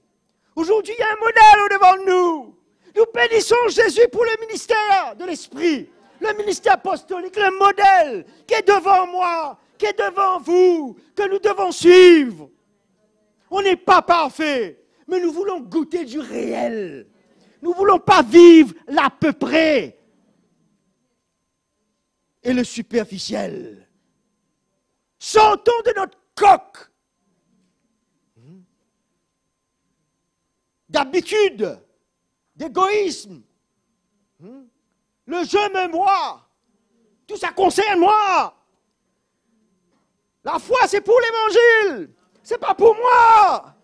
Aujourd'hui, il y a un modèle au-devant de nous. Nous bénissons Jésus pour le ministère de l'Esprit, le ministère apostolique, le modèle qui est devant moi, qui est devant vous, que nous devons suivre. On n'est pas parfait, mais nous voulons goûter du réel. Nous ne voulons pas vivre l'à peu près et le superficiel. Sortons de notre coque d'habitude, d'égoïsme. Le je me moi, tout ça concerne moi. La foi, c'est pour l'Évangile. C'est pas pour moi.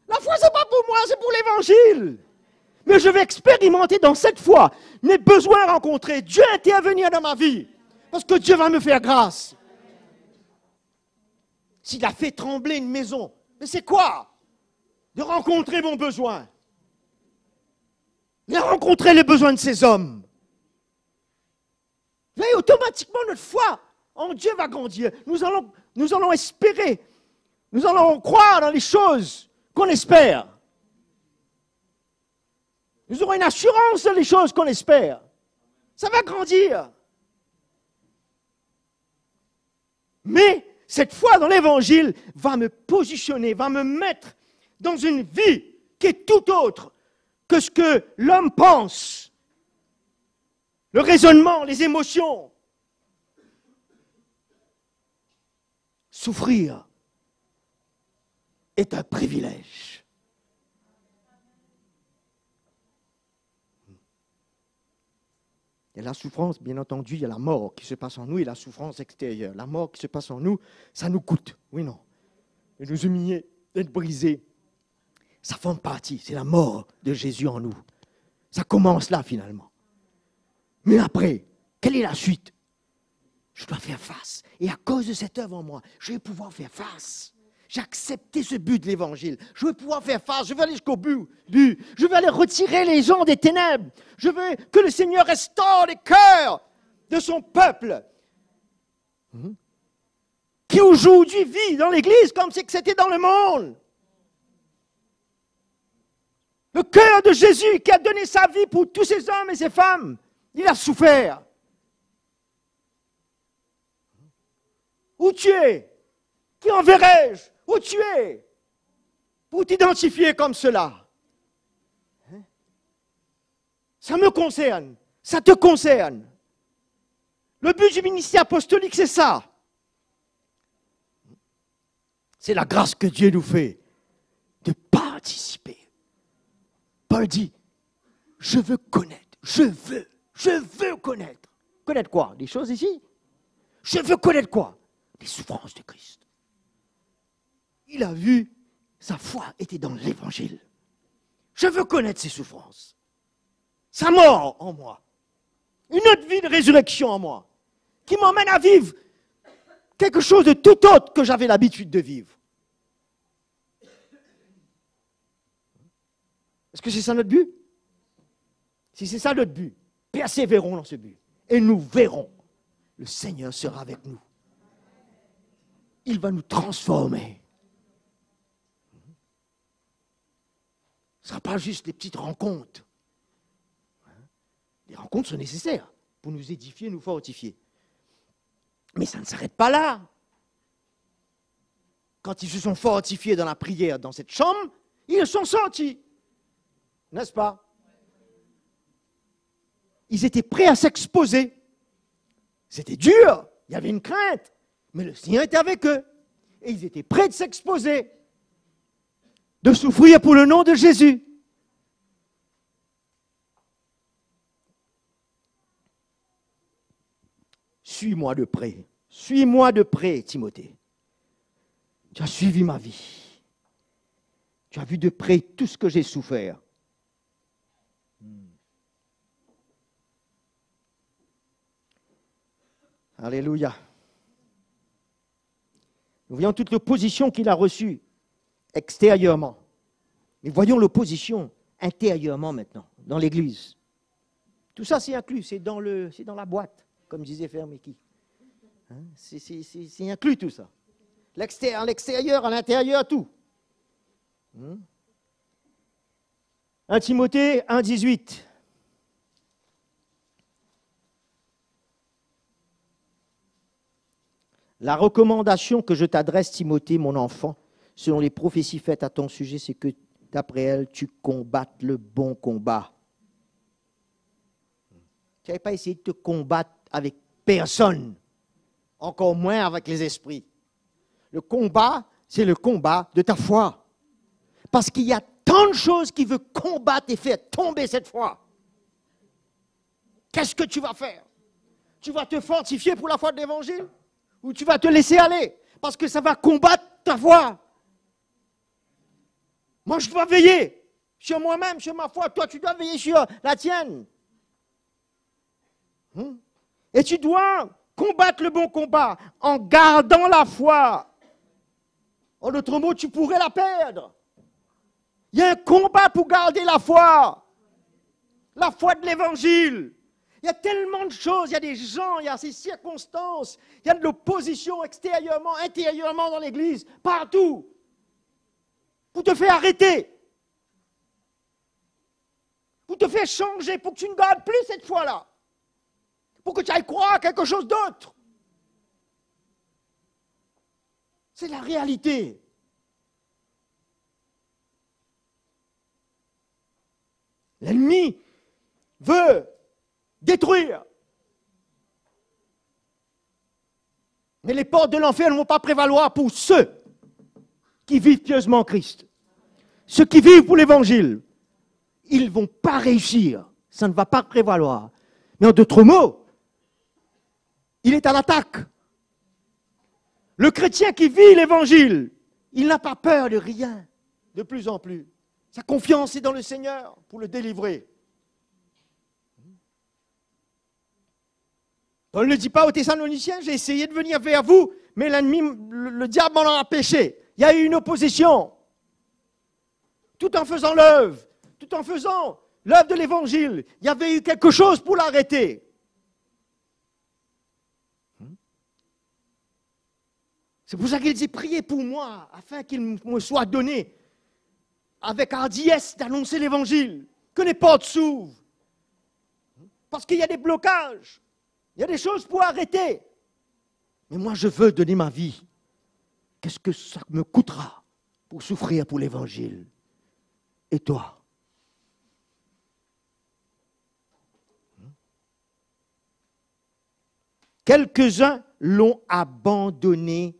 La foi, c'est pas pour moi, c'est pour l'Évangile. Mais je vais expérimenter dans cette foi mes besoins rencontrés. Dieu intervenir dans ma vie. Parce que Dieu va me faire grâce. S'il a fait trembler une maison, mais c'est quoi? De rencontrer mon besoin. Il a rencontré les besoins de ces hommes. Et automatiquement, notre foi en Dieu va grandir. Nous allons espérer. Nous allons croire dans les choses qu'on espère. Nous aurons une assurance dans les choses qu'on espère. Ça va grandir. Mais cette foi dans l'Évangile va me positionner, va me mettre dans une vie qui est tout autre que ce que l'homme pense. Le raisonnement, les émotions. Souffrir est un privilège. Il y a la souffrance, bien entendu, il y a la mort qui se passe en nous et la souffrance extérieure. La mort qui se passe en nous, ça nous coûte, oui non. Et nous humilier, d'être brisés, ça forme partie, c'est la mort de Jésus en nous. Ça commence là finalement. Mais après, quelle est la suite? je dois faire face. Et à cause de cette œuvre en moi, je vais pouvoir faire face. J'ai accepté ce but de l'évangile. Je veux pouvoir faire face. Je veux aller jusqu'au but. Je veux aller retirer les gens des ténèbres. Je veux que le Seigneur restaure les cœurs de son peuple. Qui aujourd'hui vit dans l'église comme si c'était dans le monde. Le cœur de Jésus qui a donné sa vie pour tous ces hommes et ces femmes. Il a souffert. Où tu es? Qui enverrai-je? Où tu es? Pour t'identifier comme cela. Ça me concerne. Ça te concerne. Le but du ministère apostolique, c'est ça. C'est la grâce que Dieu nous fait de participer. Paul dit, je veux connaître, je veux connaître. Connaître quoi? Des choses ici? Je veux connaître quoi? Les souffrances de Christ. Il a vu, sa foi était dans l'évangile. Je veux connaître ses souffrances. Sa mort en moi. Une autre vie de résurrection en moi. Qui m'emmène à vivre quelque chose de tout autre que j'avais l'habitude de vivre. Est-ce que c'est ça notre but? Si c'est ça notre but, persévérons dans ce but. Et nous verrons. Le Seigneur sera avec nous. Il va nous transformer. Ce ne sera pas juste des petites rencontres. Les rencontres sont nécessaires pour nous édifier, nous fortifier. Mais ça ne s'arrête pas là. Quand ils se sont fortifiés dans la prière dans cette chambre, ils sont sortis. N'est-ce pas? Ils étaient prêts à s'exposer. C'était dur, il y avait une crainte, mais le Seigneur était avec eux. Et ils étaient prêts de s'exposer, de souffrir pour le nom de Jésus. Suis-moi de près, Timothée. Tu as suivi ma vie. Tu as vu de près tout ce que j'ai souffert. Alléluia. Nous voyons toute l'opposition qu'il a reçue extérieurement. Mais voyons l'opposition intérieurement maintenant, dans l'Église. Tout ça, c'est inclus, c'est dans la boîte, comme disait Fermeki. Hein? C'est inclus tout ça. L'extérieur, à l'intérieur, tout. 1 Timothée 1,18. La recommandation que je t'adresse, Timothée, mon enfant, selon les prophéties faites à ton sujet, c'est que, d'après elles, tu combattes le bon combat. Tu n'avais pas essayé de te combattre avec personne, encore moins avec les esprits. Le combat, c'est le combat de ta foi. Parce qu'il y a tant de choses qui veulent combattre et faire tomber cette foi. Qu'est-ce que tu vas faire? Tu vas te fortifier pour la foi de l'Évangile? Ou tu vas te laisser aller? Parce que ça va combattre ta foi. Moi, je dois veiller sur moi-même, sur ma foi. Toi, tu dois veiller sur la tienne. Et tu dois combattre le bon combat en gardant la foi. En d'autres mots, tu pourrais la perdre. Il y a un combat pour garder la foi de l'Évangile. Il y a tellement de choses, il y a des gens, il y a ces circonstances, il y a de l'opposition extérieurement, intérieurement dans l'Église, partout, pour te faire arrêter, pour te faire changer, pour que tu ne gardes plus cette foi-là, pour que tu ailles croire à quelque chose d'autre. C'est la réalité. L'ennemi veut détruire. Mais les portes de l'enfer ne vont pas prévaloir pour ceux qui vivent pieusement Christ. Ceux qui vivent pour l'Évangile, ils ne vont pas réussir. Ça ne va pas prévaloir. Mais en d'autres mots, il est à l'attaque. Le chrétien qui vit l'Évangile, il n'a pas peur de rien, de plus en plus. Sa confiance est dans le Seigneur pour le délivrer. Paul ne dit pas aux Thessaloniciens, j'ai essayé de venir vers vous, mais l'ennemi, le diable m'en a empêché. Il y a eu une opposition. Tout en faisant l'œuvre, tout en faisant l'œuvre de l'évangile, il y avait eu quelque chose pour l'arrêter. C'est pour ça qu'il dit, priez pour moi, afin qu'il me soit donné, avec hardiesse, d'annoncer l'évangile, que les portes s'ouvrent. Parce qu'il y a des blocages, il y a des choses pour arrêter. Mais moi, je veux donner ma vie. Qu'est-ce que ça me coûtera pour souffrir pour l'évangile? Et toi? Quelques-uns l'ont abandonné,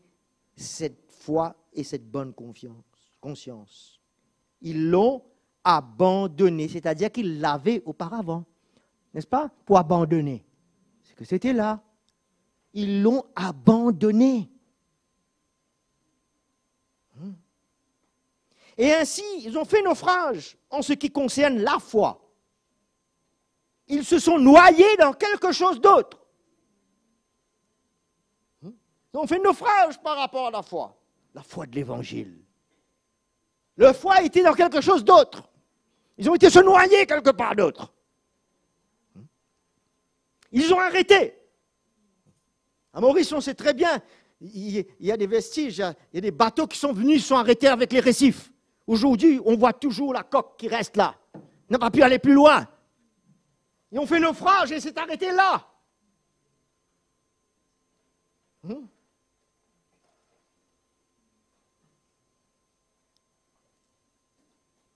cette foi et cette bonne conscience. Ils l'ont abandonné, c'est-à-dire qu'ils l'avaient auparavant. N'est-ce pas? Pour abandonner. C'est que c'était là. Ils l'ont abandonné. Et ainsi, ils ont fait naufrage en ce qui concerne la foi. Ils se sont noyés dans quelque chose d'autre. Ils ont fait naufrage par rapport à la foi de l'évangile. Leur foi était dans quelque chose d'autre. Ils ont été se noyer quelque part d'autre. Ils ont arrêté. À Maurice, on sait très bien, il y a des vestiges, il y a des bateaux qui sont venus, ils sont arrêtés avec les récifs. Aujourd'hui, on voit toujours la coque qui reste là. On n'a pas pu aller plus loin. Ils ont fait naufrage et c'est arrêté là.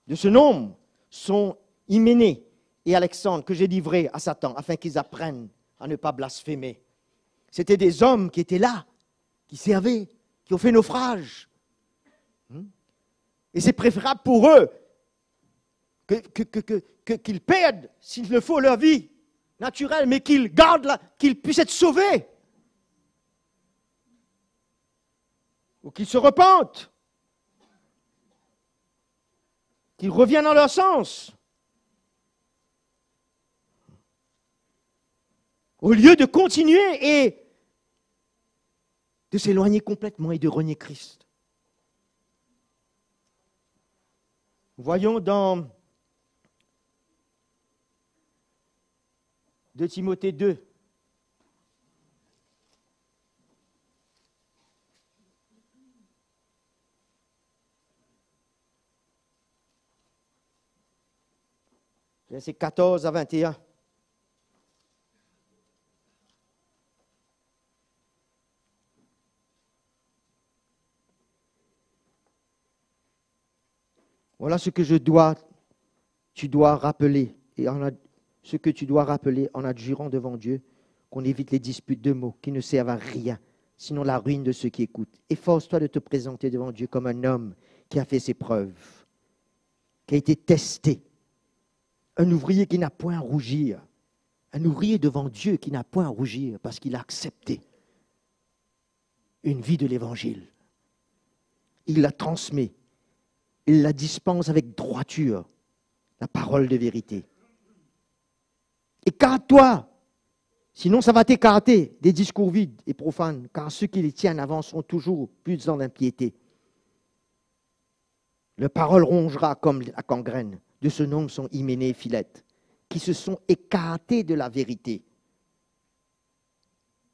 De ce nombre sont Hyménée et Alexandre que j'ai livrés à Satan afin qu'ils apprennent à ne pas blasphémer. C'était des hommes qui étaient là, qui servaient, qui ont fait naufrage. Et c'est préférable pour eux qu'ils perdent, s'il le faut, leur vie naturelle, mais qu'ils gardent, qu'ils puissent être sauvés. Ou qu'ils se repentent. Qu'ils reviennent dans leur sens. Au lieu de continuer et de s'éloigner complètement et de renier Christ. Voyons dans 2 Timothée 2. Versets 14 à 21. Voilà ce que tu dois rappeler, ce que tu dois rappeler en adjurant devant Dieu, qu'on évite les disputes de mots qui ne servent à rien, sinon la ruine de ceux qui écoutent. Efforce-toi de te présenter devant Dieu comme un homme qui a fait ses preuves, qui a été testé, un ouvrier qui n'a point à rougir, un ouvrier devant Dieu qui n'a point à rougir parce qu'il a accepté une vie de l'Évangile. Il la transmet. Il la dispense avec droiture, la parole de vérité. Écarte-toi, sinon ça va t'écarter des discours vides et profanes, car ceux qui les tiennent avanceront toujours plus dans l'impiété. Leur parole rongera comme la gangrène. De ce nombre sont Hyménée et Philette, qui se sont écartés de la vérité,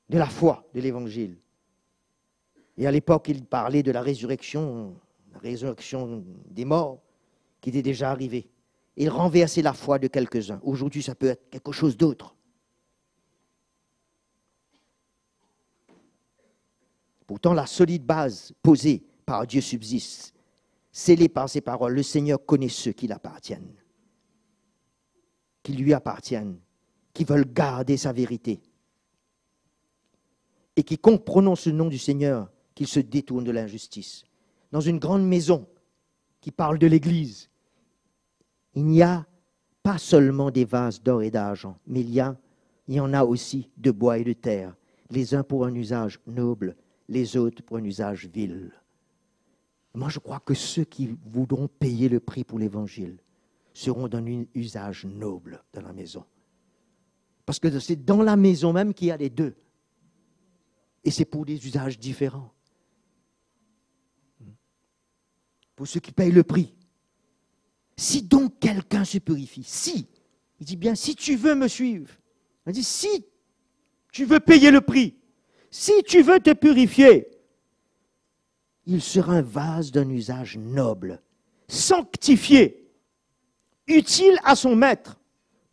de la foi, de l'Évangile. Et à l'époque, il parlait de la résurrection des morts qui était déjà arrivée. Il renversait la foi de quelques-uns. Aujourd'hui, ça peut être quelque chose d'autre. Pourtant, la solide base posée par Dieu subsiste, scellée par ses paroles. Le Seigneur connaît ceux qui l'appartiennent, qui lui appartiennent, qui veulent garder sa vérité et qui prononcent le nom du Seigneur, qu'ils se détournent de l'injustice. Dans une grande maison qui parle de l'Église, il n'y a pas seulement des vases d'or et d'argent, mais il y en a aussi de bois et de terre, les uns pour un usage noble, les autres pour un usage vil. Moi, je crois que ceux qui voudront payer le prix pour l'Évangile seront d'un usage noble dans la maison. Parce que c'est dans la maison même qu'il y a les deux. Et c'est pour des usages différents. Pour ceux qui payent le prix. Si donc quelqu'un se purifie, il dit bien, si tu veux me suivre, il dit, si tu veux payer le prix, si tu veux te purifier, il sera un vase d'un usage noble, sanctifié, utile à son maître,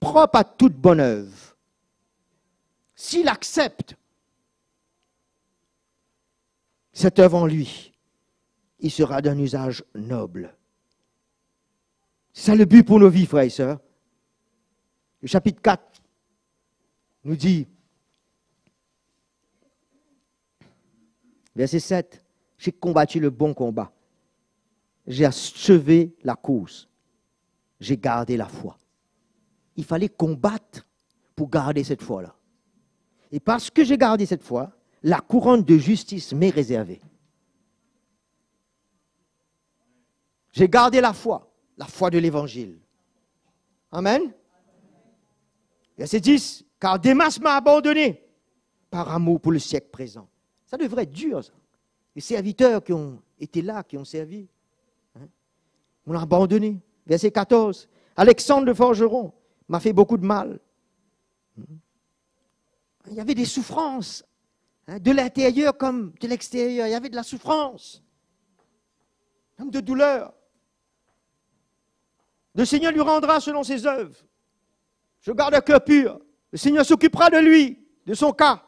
propre à toute bonne œuvre. S'il accepte cette œuvre en lui, il sera d'un usage noble. C'est ça le but pour nos vies, frères et sœurs. Le chapitre 4 nous dit, verset 7, « J'ai combattu le bon combat. J'ai achevé la course. J'ai gardé la foi. » Il fallait combattre pour garder cette foi-là. Et parce que j'ai gardé cette foi, la couronne de justice m'est réservée. J'ai gardé la foi de l'Évangile. Amen. Verset 10, « Car Démas m'a abandonné par amour pour le siècle présent. » Ça devrait être dur, ça. Les serviteurs qui ont été là, qui ont servi, on l'a abandonné. Verset 14, « Alexandre le forgeron m'a fait beaucoup de mal. » Il y avait des souffrances, de l'intérieur comme de l'extérieur. Il y avait de la souffrance, comme de douleur. Le Seigneur lui rendra selon ses œuvres. Je garde un cœur pur. Le Seigneur s'occupera de lui, de son cas.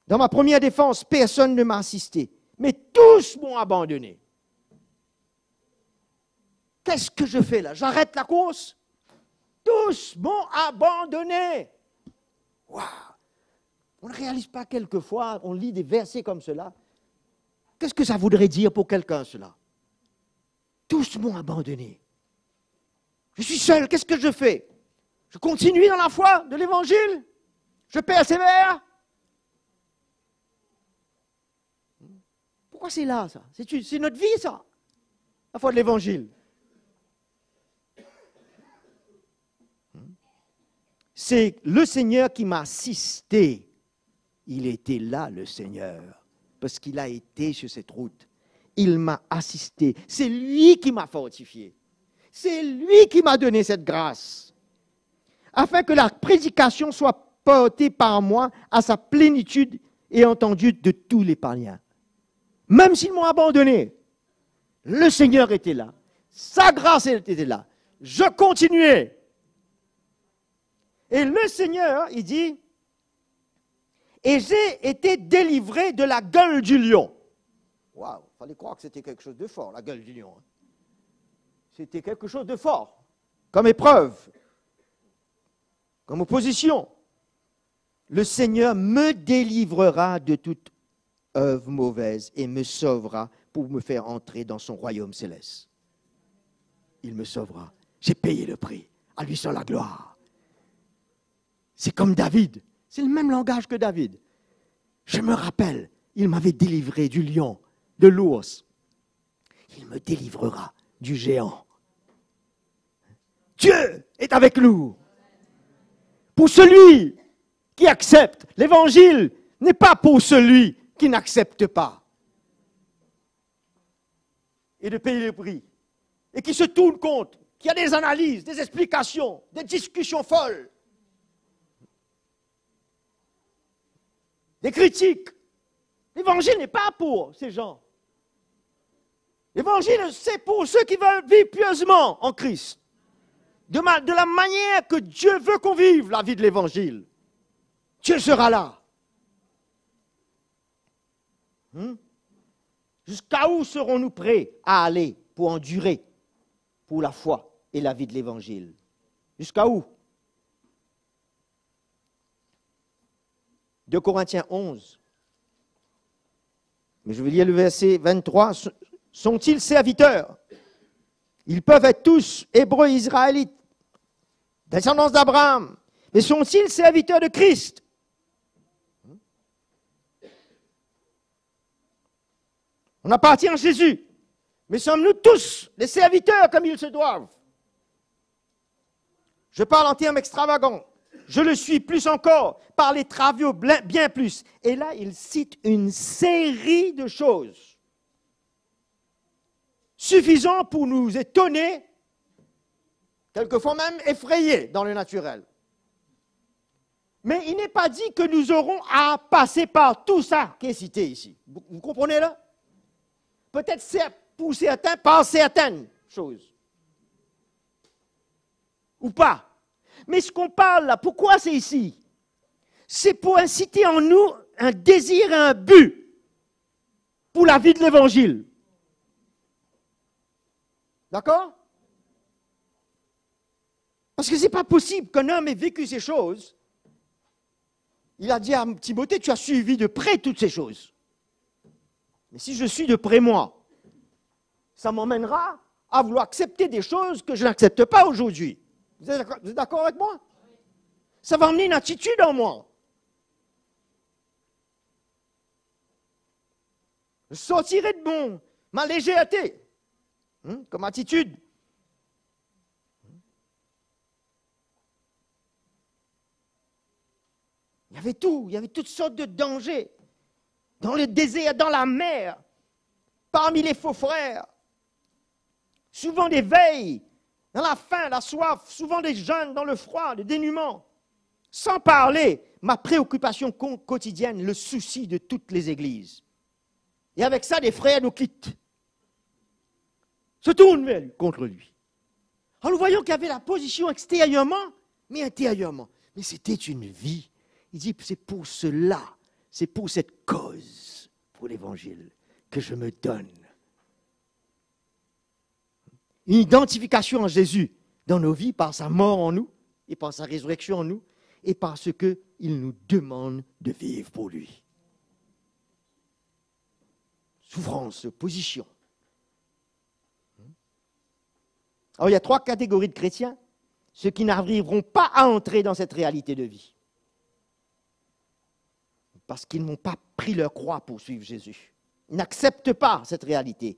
Dans ma première défense, personne ne m'a assisté, mais tous m'ont abandonné. Qu'est-ce que je fais là? J'arrête la course? Tous m'ont abandonné. Waouh! On ne réalise pas quelquefois, on lit des versets comme cela. Qu'est-ce que ça voudrait dire pour quelqu'un, cela? Tous m'ont abandonné. Je suis seul, qu'est-ce que je fais? Je continue dans la foi de l'Évangile? Je persévère? Pourquoi c'est là, ça? C'est notre vie, ça, la foi de l'Évangile. C'est le Seigneur qui m'a assisté. Il était là, le Seigneur, parce qu'il a été sur cette route. Il m'a assisté. C'est lui qui m'a fortifié. C'est lui qui m'a donné cette grâce. Afin que la prédication soit portée par moi à sa plénitude et entendue de tous les païens. Même s'ils m'ont abandonné, le Seigneur était là. Sa grâce était là. Je continuais. Et le Seigneur, il dit, et j'ai été délivré de la gueule du lion. Waouh, il fallait croire que c'était quelque chose de fort, la gueule du lion. C'était quelque chose de fort, comme épreuve, comme opposition. Le Seigneur me délivrera de toute œuvre mauvaise et me sauvera pour me faire entrer dans son royaume céleste. Il me sauvera. J'ai payé le prix. À lui soit la gloire. C'est comme David. C'est le même langage que David. Je me rappelle, il m'avait délivré du lion, de l'ours. Il me délivrera du géant. Dieu est avec nous. Pour celui qui accepte, l'évangile n'est pas pour celui qui n'accepte pas. Et de payer le prix. Et qui se tourne compte, qui a des analyses, des explications, des discussions folles. Des critiques. L'évangile n'est pas pour ces gens. L'évangile, c'est pour ceux qui veulent vivre pieusement en Christ. De la manière que Dieu veut qu'on vive la vie de l'évangile. Dieu sera là. Jusqu'à où serons-nous prêts à aller pour endurer pour la foi et la vie de l'évangile? Jusqu'à où? 2 Corinthiens 11. Mais je vais lire le verset 23. Sont-ils serviteurs? Ils peuvent être tous hébreux, israélites, descendants d'Abraham. Mais sont-ils serviteurs de Christ? On appartient à Jésus. Mais sommes-nous tous les serviteurs comme ils se doivent? Je parle en termes extravagants. Je le suis plus encore par les travaux bien plus. Et là, il cite une série de choses suffisant pour nous étonner, quelquefois même effrayer dans le naturel. Mais il n'est pas dit que nous aurons à passer par tout ça qui est cité ici. Vous comprenez là? Peut-être pour certains, par certaines choses. Ou pas. Mais ce qu'on parle là, pourquoi c'est ici? C'est pour inciter en nous un désir et un but pour la vie de l'Évangile. D'accord? Parce que ce n'est pas possible qu'un homme ait vécu ces choses. Il a dit à Timothée, tu as suivi de près toutes ces choses. Mais si je suis de près moi, ça m'emmènera à vouloir accepter des choses que je n'accepte pas aujourd'hui. Vous êtes d'accord avec moi? Ça va emmener une attitude en moi. Je sortirai de ma légèreté, comme attitude. Il y avait tout, il y avait toutes sortes de dangers. Dans le désert, dans la mer, parmi les faux frères. Souvent des veilles, dans la faim, la soif, souvent des jeûnes dans le froid, le dénuement. Sans parler, ma préoccupation quotidienne, le souci de toutes les églises. Et avec ça, des frères nous quittent. Se tournent contre lui. Alors nous voyons qu'il y avait la position extérieurement, mais intérieurement. Mais c'était une vie. Il dit, c'est pour cela, c'est pour cette cause, pour l'Évangile, que je me donne. Une identification en Jésus dans nos vies par sa mort en nous et par sa résurrection en nous et par ce qu'il nous demande de vivre pour lui. Souffrance, position. Alors il y a 3 catégories de chrétiens, ceux qui n'arriveront pas à entrer dans cette réalité de vie. Parce qu'ils n'ont pas pris leur croix pour suivre Jésus. Ils n'acceptent pas cette réalité.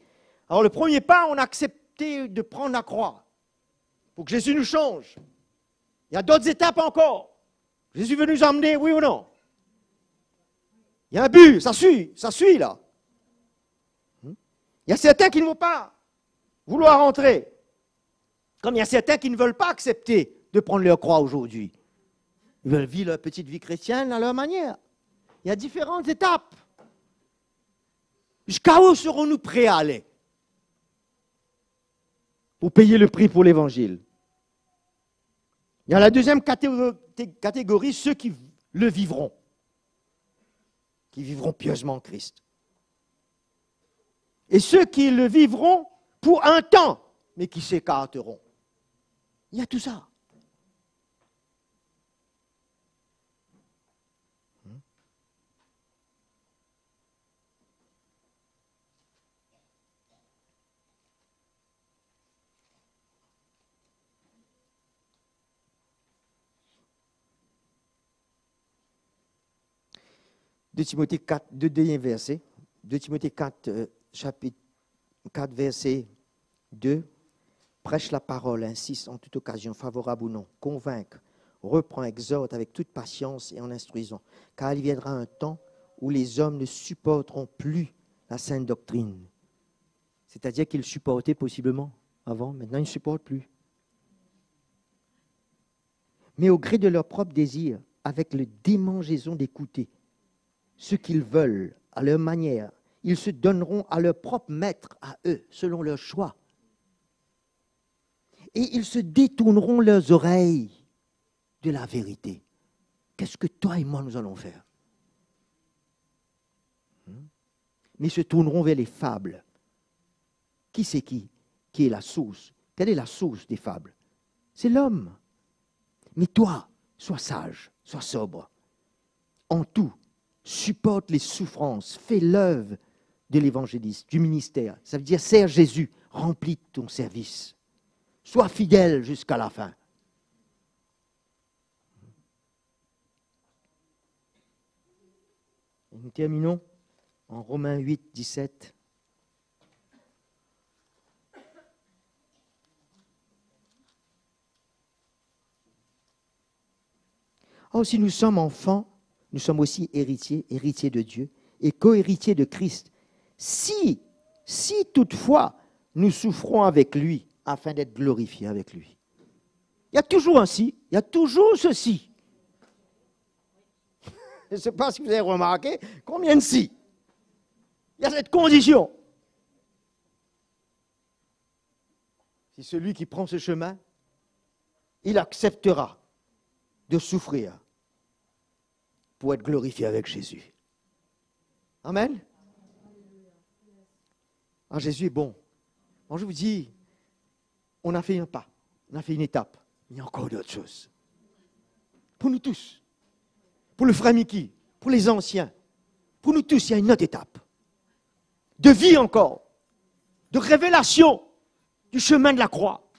Alors le premier pas, on accepte de prendre la croix pour que Jésus nous change. Il y a d'autres étapes encore. Jésus veut nous emmener, oui ou non? Il y a un but, ça suit là. Il y a certains qui ne vont pas vouloir entrer, comme il y a certains qui ne veulent pas accepter de prendre leur croix aujourd'hui. Ils veulent vivre leur petite vie chrétienne à leur manière. Il y a différentes étapes. Jusqu'à où serons-nous prêts à aller pour payer le prix pour l'Évangile? Il y a la deuxième catégorie, ceux qui le vivront, qui vivront pieusement en Christ. Et ceux qui le vivront pour un temps, mais qui s'écarteront. Il y a tout ça. De Timothée 4, deux derniers versets. 2 Timothée 4, chapitre 4, verset 2. Prêche la parole, insiste en toute occasion, favorable ou non, convainc, reprend, exhorte avec toute patience et en instruisant. Car il viendra un temps où les hommes ne supporteront plus la sainte doctrine. C'est-à-dire qu'ils supportaient possiblement avant, maintenant ils ne supportent plus. Mais au gré de leur propre désir, avec le démangeaison d'écouter ce qu'ils veulent à leur manière, ils se donneront à leur propre maître, à eux, selon leur choix. Et ils se détourneront leurs oreilles de la vérité. Qu'est-ce que toi et moi nous allons faire? Mais ils se tourneront vers les fables. Qui c'est qui est la source? Quelle est la source des fables? C'est l'homme. Mais toi, sois sage, sois sobre. En tout, supporte les souffrances, fais l'œuvre de l'évangéliste, du ministère. Ça veut dire, sers Jésus, remplis ton service. Sois fidèle jusqu'à la fin. Et nous terminons en Romains 8, 17. Or, si nous sommes enfants, nous sommes aussi héritiers, héritiers de Dieu et co-héritiers de Christ. Si toutefois nous souffrons avec lui, afin d'être glorifiés avec lui. Il y a toujours un si, il y a toujours ceci. Je ne sais pas si vous avez remarqué combien de si. Il y a cette condition. Si celui qui prend ce chemin, il acceptera de souffrir pour être glorifié avec Jésus. Amen. Ah, Jésus est bon. Moi, je vous dis, on a fait un pas, on a fait une étape. Il y a encore d'autres choses. Pour nous tous. Pour le frère Mickey, pour les anciens. Pour nous tous, il y a une autre étape. De vie encore. De révélation du chemin de la croix.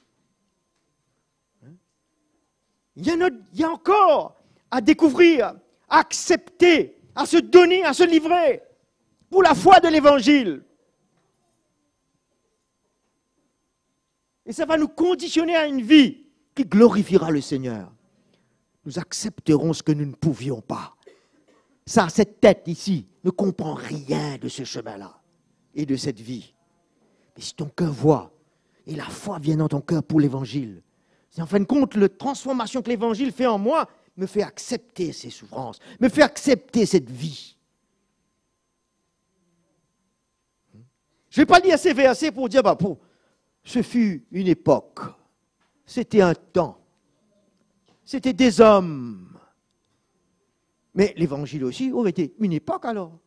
Il y a encore à découvrir, à accepter, à se donner, à se livrer pour la foi de l'Évangile. Et ça va nous conditionner à une vie qui glorifiera le Seigneur. Nous accepterons ce que nous ne pouvions pas. Ça, cette tête ici ne comprend rien de ce chemin-là et de cette vie. Mais si ton cœur voit, et la foi vient dans ton cœur pour l'Évangile, c'est en fin de compte, la transformation que l'Évangile fait en moi me fait accepter ces souffrances, me fait accepter cette vie. Je ne vais pas dire ces versets pour dire, ce fut une époque, c'était un temps, c'était des hommes. Mais l'Évangile aussi aurait été une époque alors.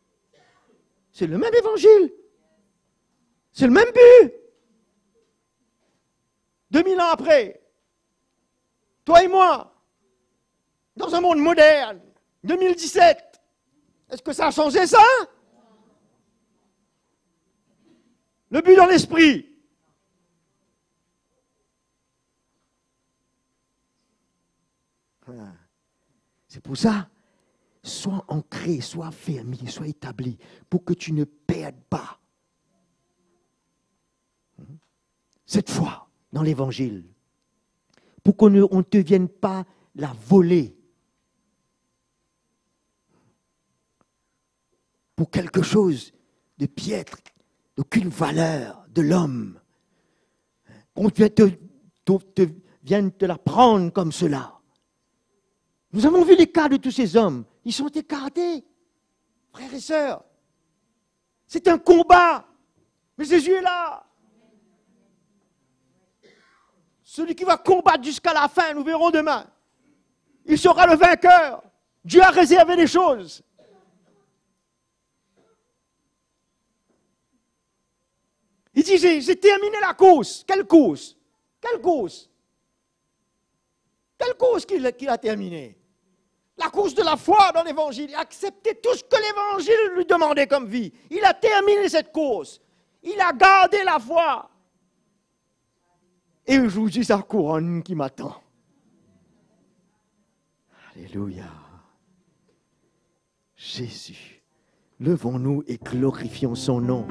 C'est le même Évangile. C'est le même but. 2000 ans après, toi et moi, dans un monde moderne, 2017, est-ce que ça a changé ça? Le but dans l'esprit. C'est pour ça, sois ancré, sois fermé, sois établi, pour que tu ne perdes pas cette foi dans l'Évangile, pour qu'on ne te vienne pas la voler pour quelque chose de piètre, d'aucune valeur de l'homme, qu'on vienne te la prendre comme cela. Nous avons vu les cas de tous ces hommes. Ils sont écartés, frères et sœurs. C'est un combat. Mais Jésus est là. Celui qui va combattre jusqu'à la fin, nous verrons demain. Il sera le vainqueur. Dieu a réservé les choses. Il dit, j'ai terminé la course. Quelle course? Quelle course? Quelle course qu'il a terminée? La course de la foi dans l'Évangile. Il a accepté tout ce que l'Évangile lui demandait comme vie. Il a terminé cette course. Il a gardé la foi. Et aujourd'hui, c'est la couronne qui m'attend. Alléluia. Jésus, levons-nous et glorifions son nom.